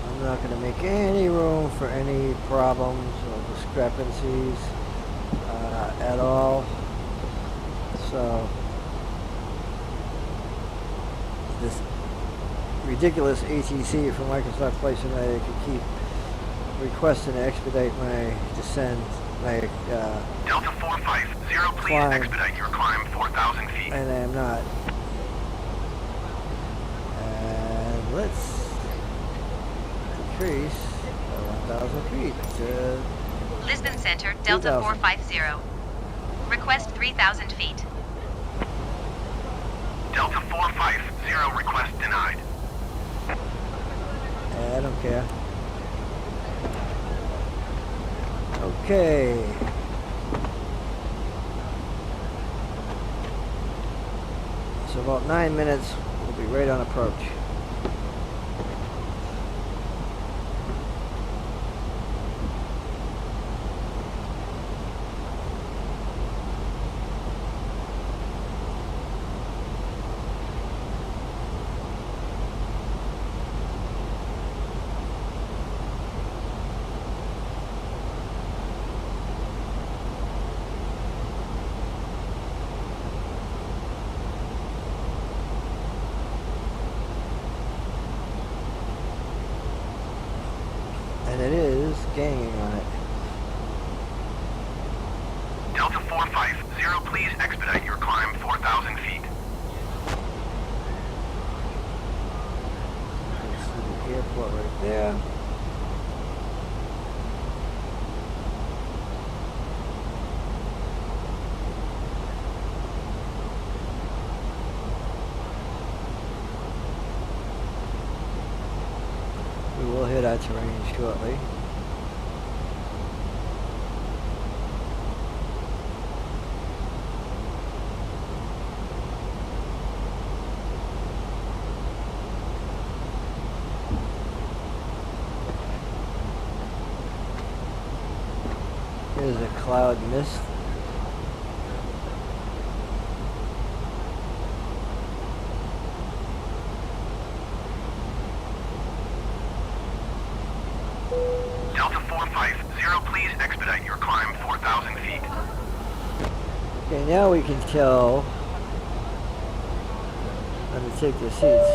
I'm not going to make any room for any problems or discrepancies at all. So this ridiculous ATC from Microsoft Flight Simulator can keep requesting to expedite my descent, my Delta 450, please climb. expedite your climb 4,000 feet. And I am not. And let's decrease 1,000 feet to Lisbon Center, Delta 3,000. 450. Request 3,000 feet. Delta 450, request denied. I don't care. Okay. So about 9 minutes, we'll be right on approach. And it is ganging on it. Delta 450, please expedite your climb 4,000 feet. Let's see the port right there. We will hit our terrain shortly. Here's a cloud mist. Delta 450, please expedite your climb 4,000 feet. Okay, now we can tell them to take their seats.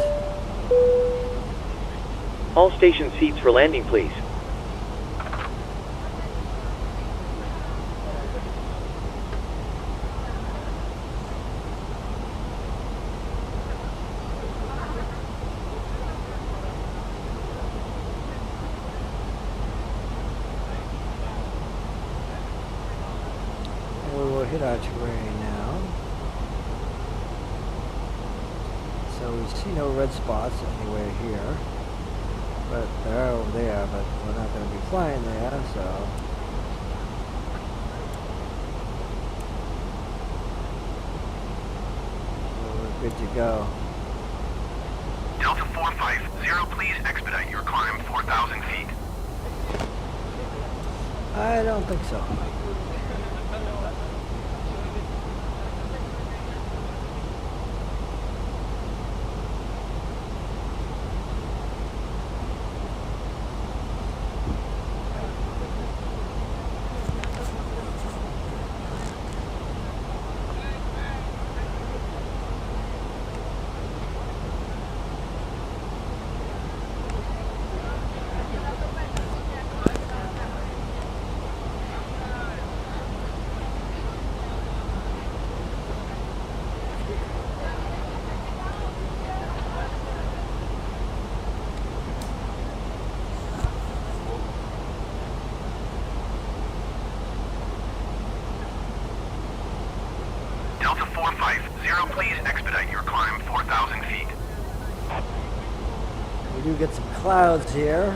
All station seats for landing, please. Hit our terrain now. So we see no red spots anywhere here. But they're over there, but we're not going to be flying there, so. We're good to go. Delta 450, please expedite your climb 4,000 feet. I don't think so. Delta 450, please expedite your climb 4,000 feet. We do get some clouds here,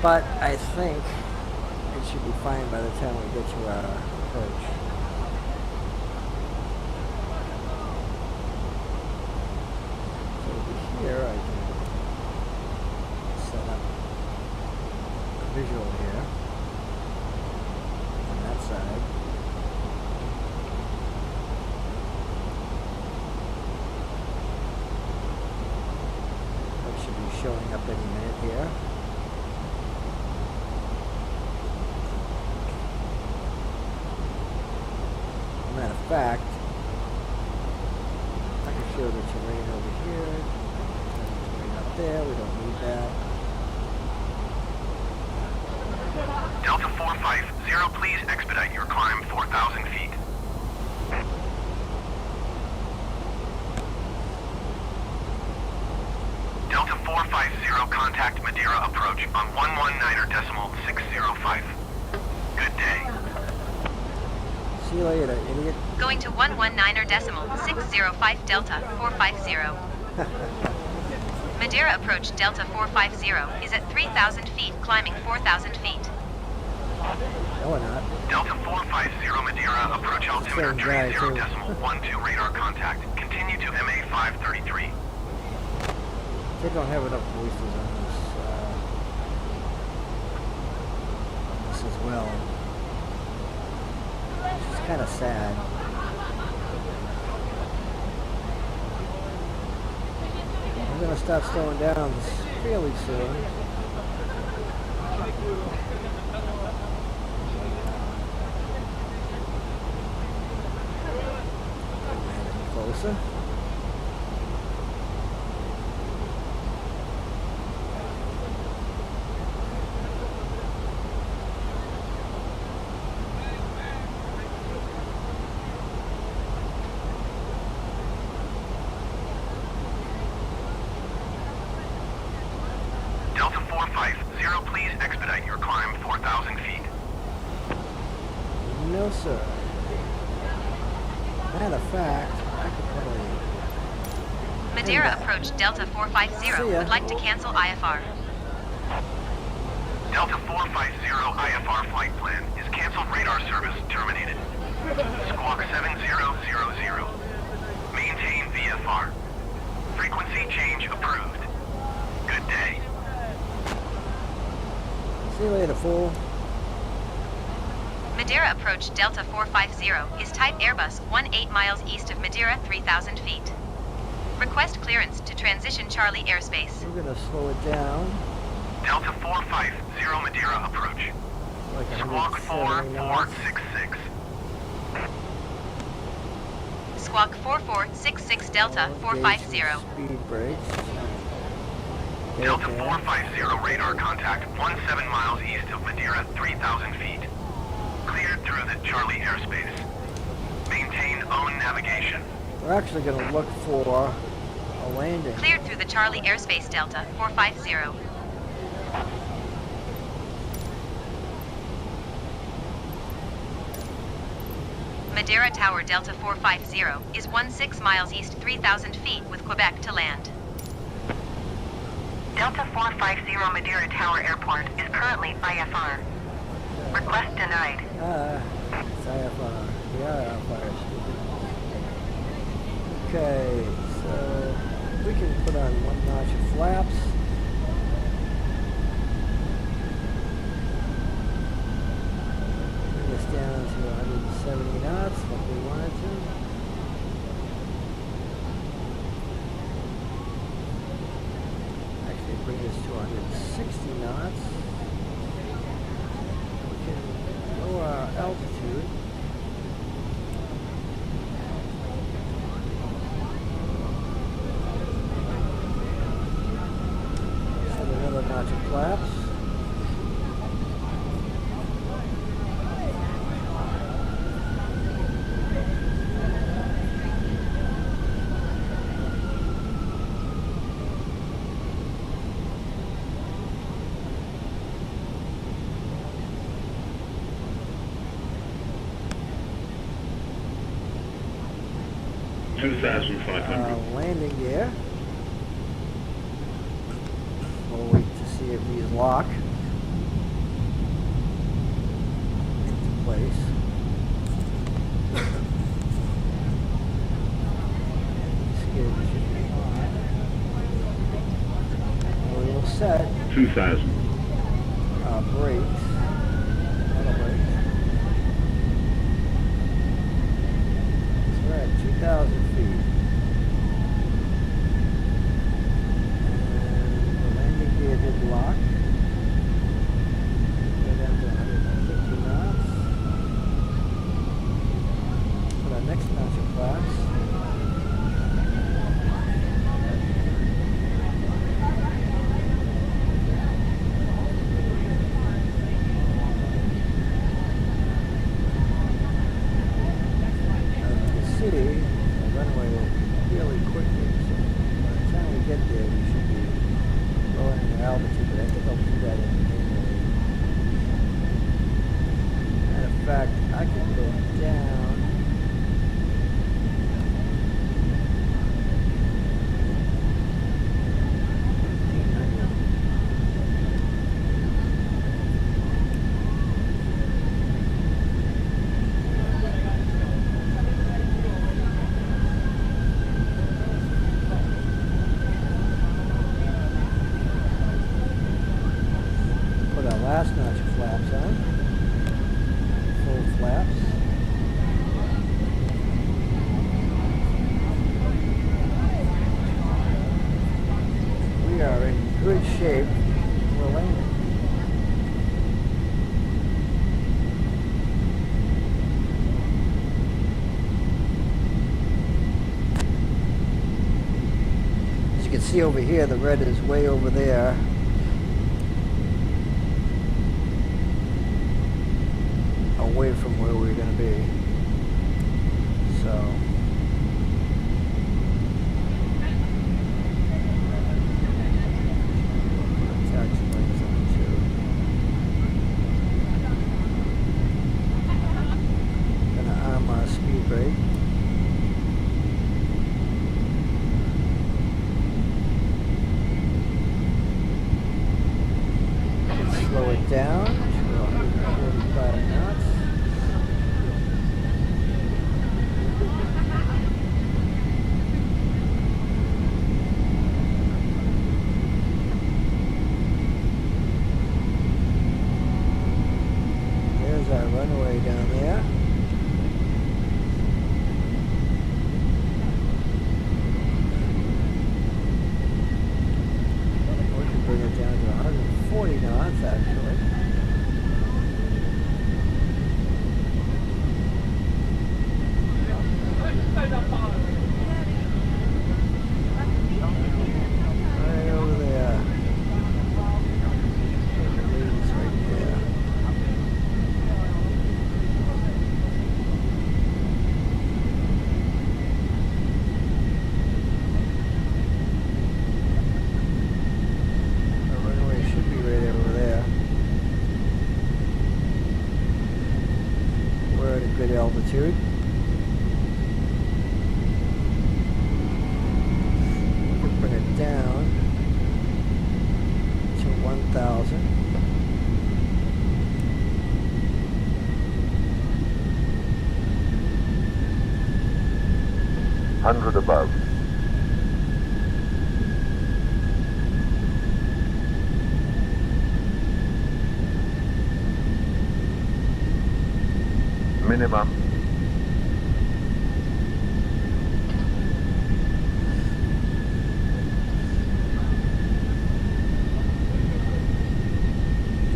but I think it should be fine by the time we get to our approach. So over here I can set up a visual here on that side. Showing up any minute here. Matter of fact, I can show the terrain over here, terrain up there, we don't need that. Delta 450, please expedite your climb 4,000 feet. Delta 450, contact Madeira approach on 119.605. Good day. See you later, idiot. Going to 119.605 Delta 450. Madeira approach Delta 450 is at 3,000 feet, climbing 4,000 feet. No, we're not. Delta 450 Madeira approach altimeter Same guy, too. 30.12 radar contact. Continue to MA 533. They don't have enough boosters on this as well. It's kind of sad. We're going to start slowing down fairly soon. Closer. Zero, please expedite your climb 4,000 feet. No, sir. Matter of fact, I could probably... Madeira approach Delta 450 would like to cancel IFR. Delta 450 IFR flight plan is canceled. Radar service terminated. Squawk 7000. Maintain VFR. Frequency change approved. Good day. See you later, fool. Madeira approach Delta 450 is type Airbus 18 miles east of Madeira 3,000 feet. Request clearance to transition Charlie airspace. We're gonna slow it down. Delta 450 Madeira approach. Like Squawk 170 knots. 4466. Squawk 4466 Delta 450. Speed brakes. Delta Okay. 450 radar contact 17 miles east of Madeira 3,000 feet. Cleared through the Charlie airspace. Maintain own navigation. We're actually gonna look for a landing. Cleared through the Charlie airspace Delta 450. Madeira Tower Delta 450 is 16 miles east 3,000 feet with Quebec to land. Delta 450 Madeira Tower Airport is currently IFR. Request denied. It's IFR. We are IFR. Okay, so we can put on one notch of flaps. Bring this down to 170 knots like we wanted to. Actually bring this to 160 knots. We can lower our altitude. Set another notch of flaps. Landing gear. We'll wait to see if these lock into place. Skid should be on. We will set 2,000. brakes. Auto brakes. So we're at 2,000 feet. Did lock. Go down to 150 knots. Put our next notch of flaps. As you can see, the runway really quickly. So by the time we get there, we should be lowering the altitude, but I think I'll do that manually. Matter of fact, I can go down. Last notch of flaps on. Full flaps. We are in good shape for landing. As you can see over here, the red is way over there. Away from where we're going to be. So taxi lights on too. down to 145 knots. There's our runway down there. Bring it down to 140 knots, actually. Right over there. Leads right there. Good altitude. We can bring it down to 1,000. Hundred above. Minimum.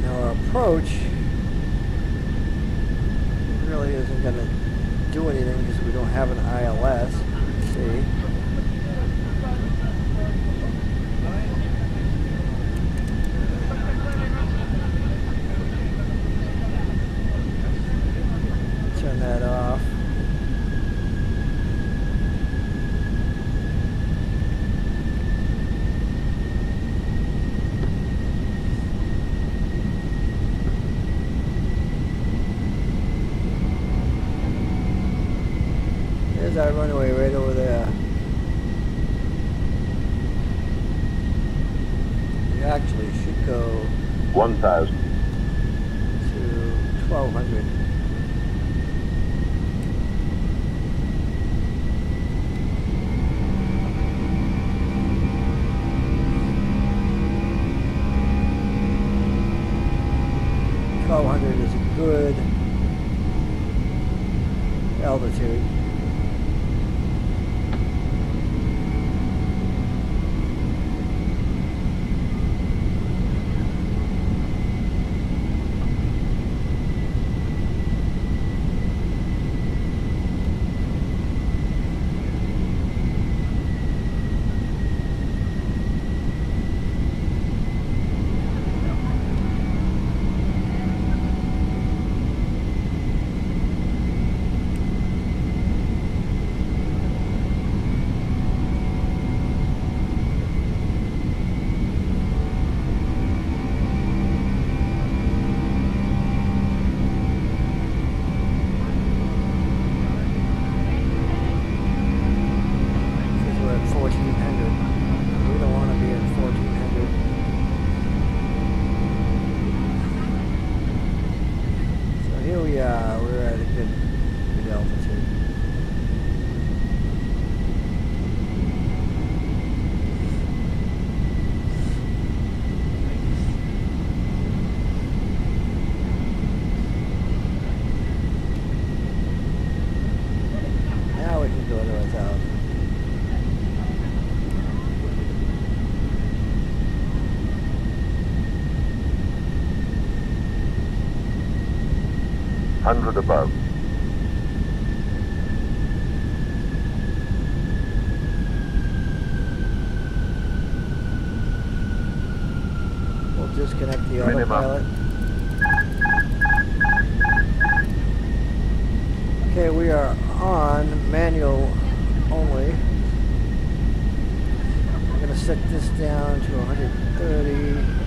Now our approach really isn't going to do anything because we don't have an ILS. Let's see. Turn that off. There's our runway right over there. We actually should go 1,000. to 1,200. Is a good altitude. We're at a good altitude. Now we can go to 1,000. Hundred above. We'll disconnect the Minimum. autopilot. Okay, we are on manual only. I'm going to set this down to 130.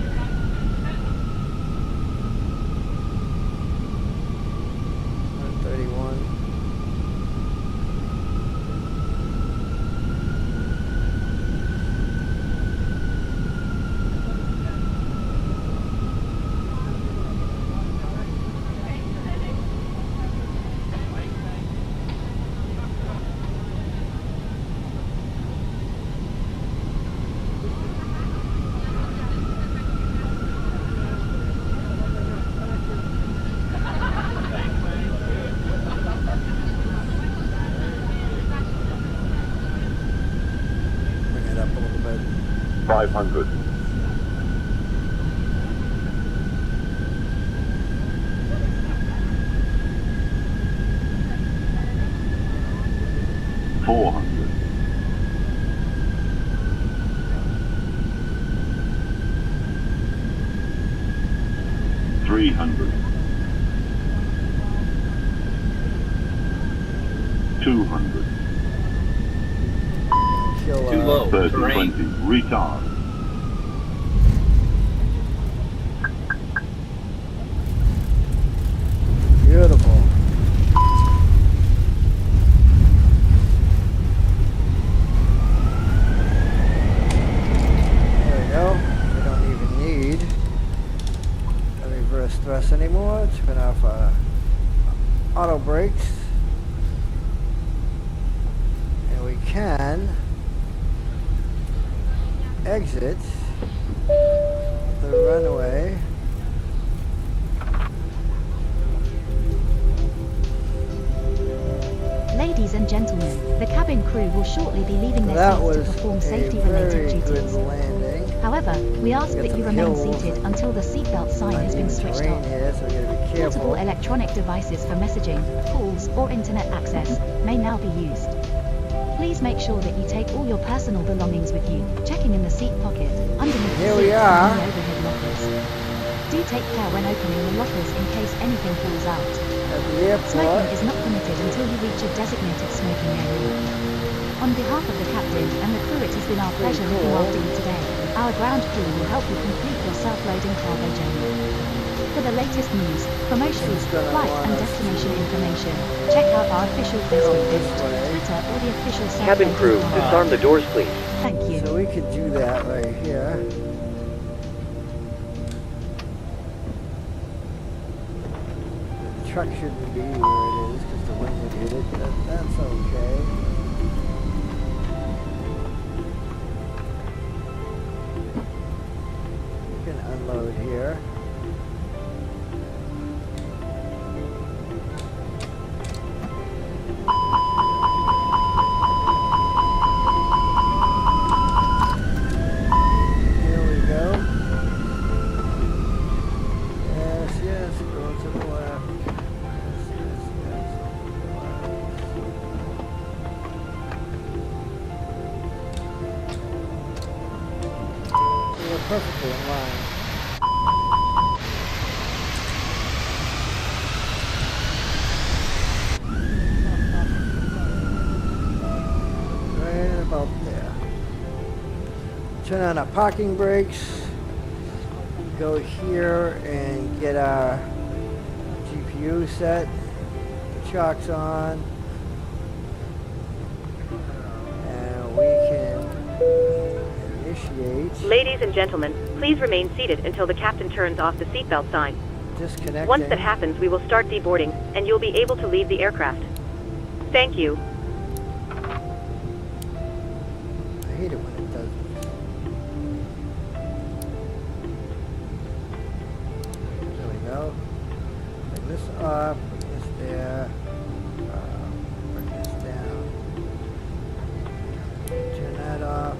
31. 500. 400. 300. 200. She'll, Too low. 30, Terrain. 20. Retard. Beautiful. There we go. We don't even need a reverse thrust anymore. Turn off auto brakes. And we can exit the runway. Ladies and gentlemen, the cabin crew will shortly be leaving their That seats to was perform a safety-related very good duties. landing. However, we ask We got that you some remain hills seated until the seatbelt sign has been Uneven switched terrain off. here, so we gotta be Portable careful. electronic devices for messaging, calls, or internet access may now be used. Please make sure that you take all your personal belongings with you, checking in the seat pocket, underneath Here the we seats are. and in the overhead lockers. Do take care when opening the lockers in case anything falls out. At the airport. Smoking is not permitted until you reach a designated smoking area. On behalf of the captain and the crew, it has been our pleasure looking cool. after you today. Our ground crew will help you complete your self-loading cargo journey. For the latest news, promotions, She's gonna flight want and us destination information, check out our official Facebook page, Twitter, or the official Cabin self-loading crew, car. disarm the doors, please. Thank you. So we could do that right here. The truck shouldn't be where it is because the wind would hit it. That's okay. We can unload here. Here we go. Yes, yes, go to the left. Yes, yes, yes, to the left. We're perfectly in line. Right about there. Turn on our parking brakes. Go here and get our GPU set. Chocks on. And we can initiate. Ladies and gentlemen, please remain seated until the captain turns off the seatbelt sign. Disconnecting. Once that happens, we will start deboarding, and you'll be able to leave the aircraft. Thank you. I hate it when it does this. There we go. Bring this up, bring this there. Bring this down. Turn that off.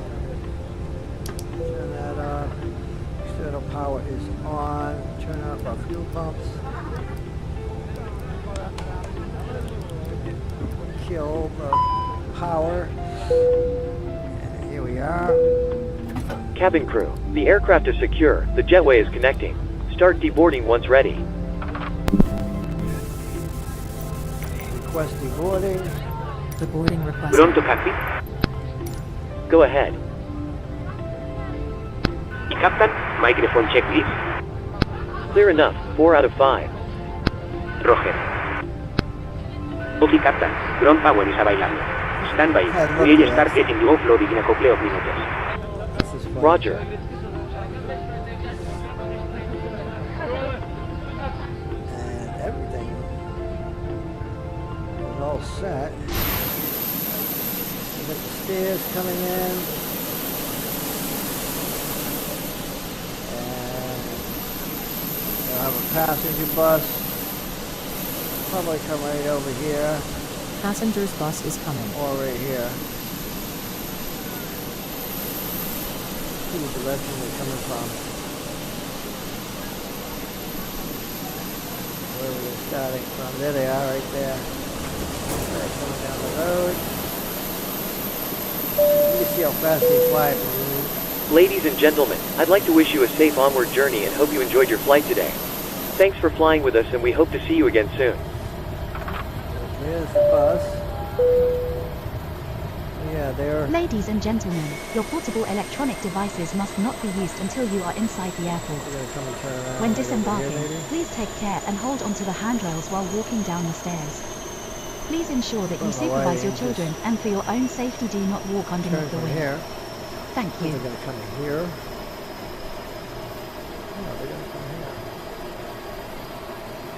Turn that off. External power is on. Turn off our fuel pumps. Kill the power. And here we are. Cabin crew, the aircraft is secure. The jetway is connecting. Start deboarding once ready. Request deboarding. The boarding request. Pronto, cockpit. Go ahead. Captain, microphone check please. Clear enough. 4 out of 5. Roger. Okay, Captain. Ground power is available. Stand by. Hey, We'll start getting you offloaded in a couple of minutes. This is fun. Roger. And everything is all set. We got the stairs coming in. And we'll have a passenger bus. Probably come right over here Passenger's bus is coming. or right here. see the direction they're coming from. Where were they starting from? There they are, right there. They're coming down the road. You can see how fast they fly. Ladies and gentlemen, I'd like to wish you a safe onward journey and hope you enjoyed your flight today. Thanks for flying with us and we hope to see you again soon. There's the bus. Yeah, they're... Ladies and gentlemen, your portable electronic devices must not be used until you are inside the airport. They're gonna come and turn around. When Right disembarking, over here, please take care and hold onto the handrails while walking down the stairs. Please ensure that you supervise your children, and for your own safety do not walk turn underneath the from wing. here. Thank you. They're gonna come in here. No, they're gonna come here.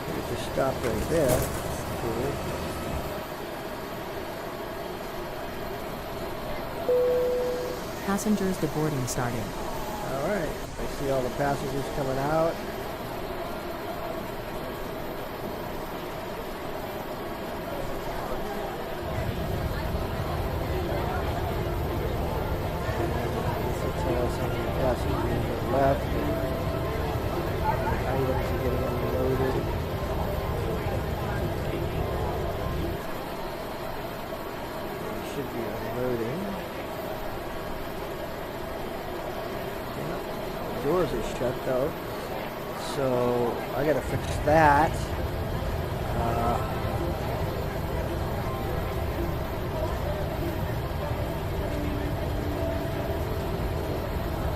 They could just stop right there. Cool. Passengers deboarding starting. Alright, I see all the passengers coming out. This will tell us how many passengers are left. Items are getting unloaded. They should be unloading. Doors are shut though, so I gotta fix that.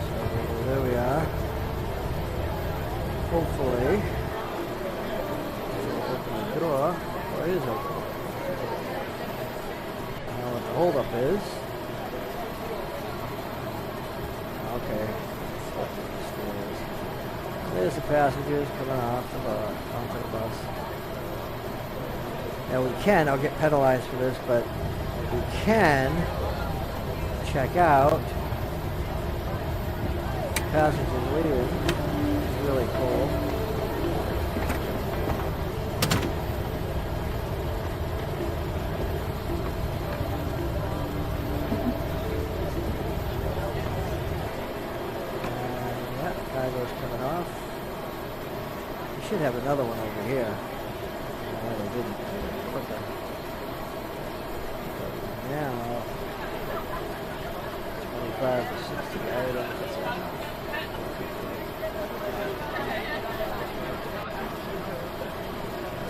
So there we are. Hopefully, we'll open the door. Well, it is open. I don't know what the holdup is. Okay. There's the passengers coming off onto the bus. Now we can, I'll get penalized for this, but we can check out passengers leaving. It's really cool. And yeah, cargo's coming off. We should have another one over here. No, they didn't. Quicker. Now, 25 to 60 items.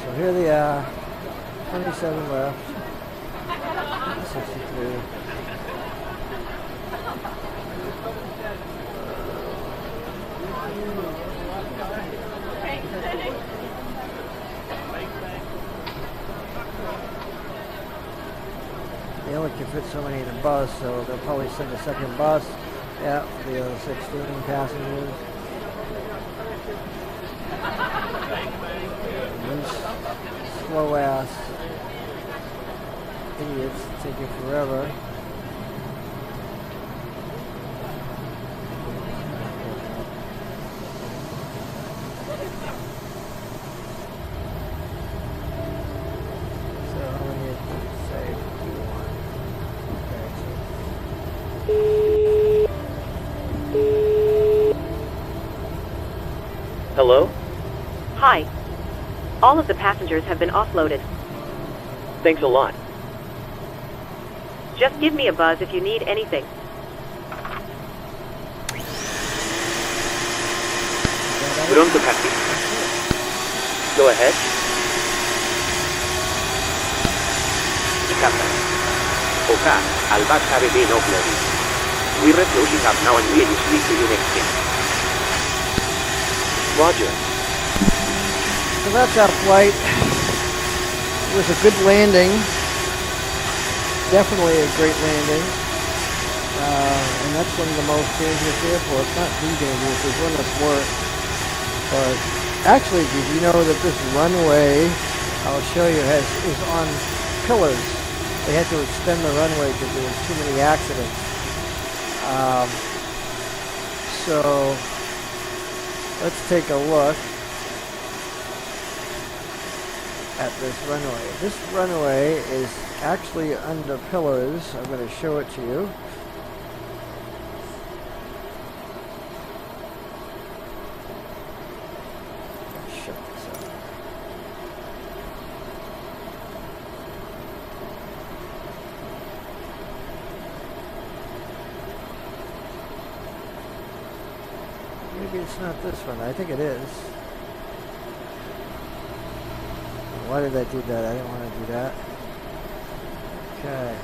So here they are. 27 left. 63. They only can fit so many in a bus, so they'll probably send a second bus. Yeah, for the other 16 passengers. These slow ass idiots taking forever. Hello? Hi. All of the passengers have been offloaded. Thanks a lot. Just give me a buzz if you need anything. Pronto, Captain. Go ahead. Captain. Okay, Albert have been offloaded. We refuse it up now and we will speak to you next time. Roger. So that's our flight. It was a good landing. Definitely a great landing. And that's one of the most dangerous airports. Not too dangerous, there's one that's worse. But actually, did you know that this runway, I'll show you, is on pillars. They had to extend the runway because there was too many accidents. So let's take a look at this runway. This runway is actually under pillars. I'm going to show it to you. Maybe it's not this one. I think it is. Why did I do that? I didn't want to do that. Okay.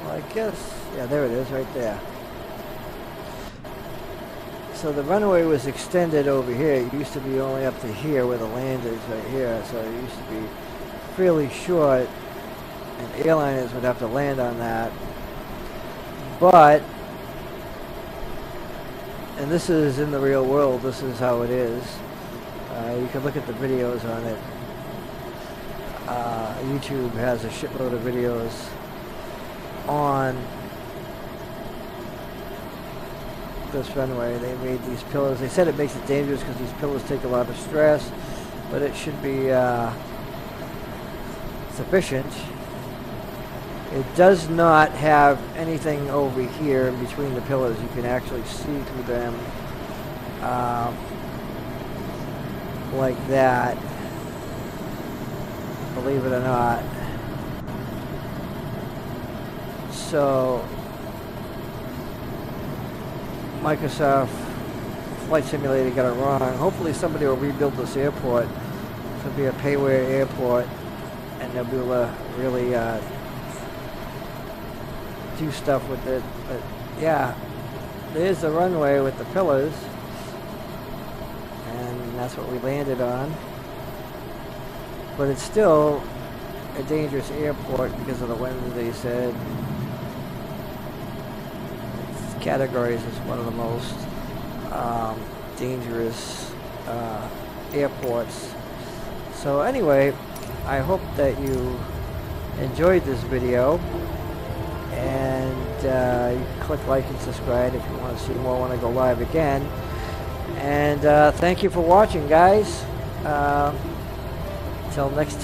Well, I guess, yeah, there it is, right there. So the runway was extended over here. It used to be only up to here where the land is, right here. So it used to be fairly short, and airliners would have to land on that. But, and this is in the real world, this is how it is. You can look at the videos on it. YouTube has a shitload of videos on this runway. They made these pillars. They said it makes it dangerous because these pillars take a lot of stress, but it should be sufficient. It does not have anything over here in between the pillars. You can actually see through them like that, believe it or not. So Microsoft Flight Simulator got it wrong. Hopefully somebody will rebuild this airport. This will be a payware airport, and they'll be able to really do stuff with it. But yeah, there's the runway with the pillars, and that's what we landed on. But it's still a dangerous airport because of the wind, they said. It's categories as one of the most dangerous airports. So anyway, I hope that you enjoyed this video, and you can click like and subscribe if you want to see more when I go live again. And thank you for watching, guys. Until next time.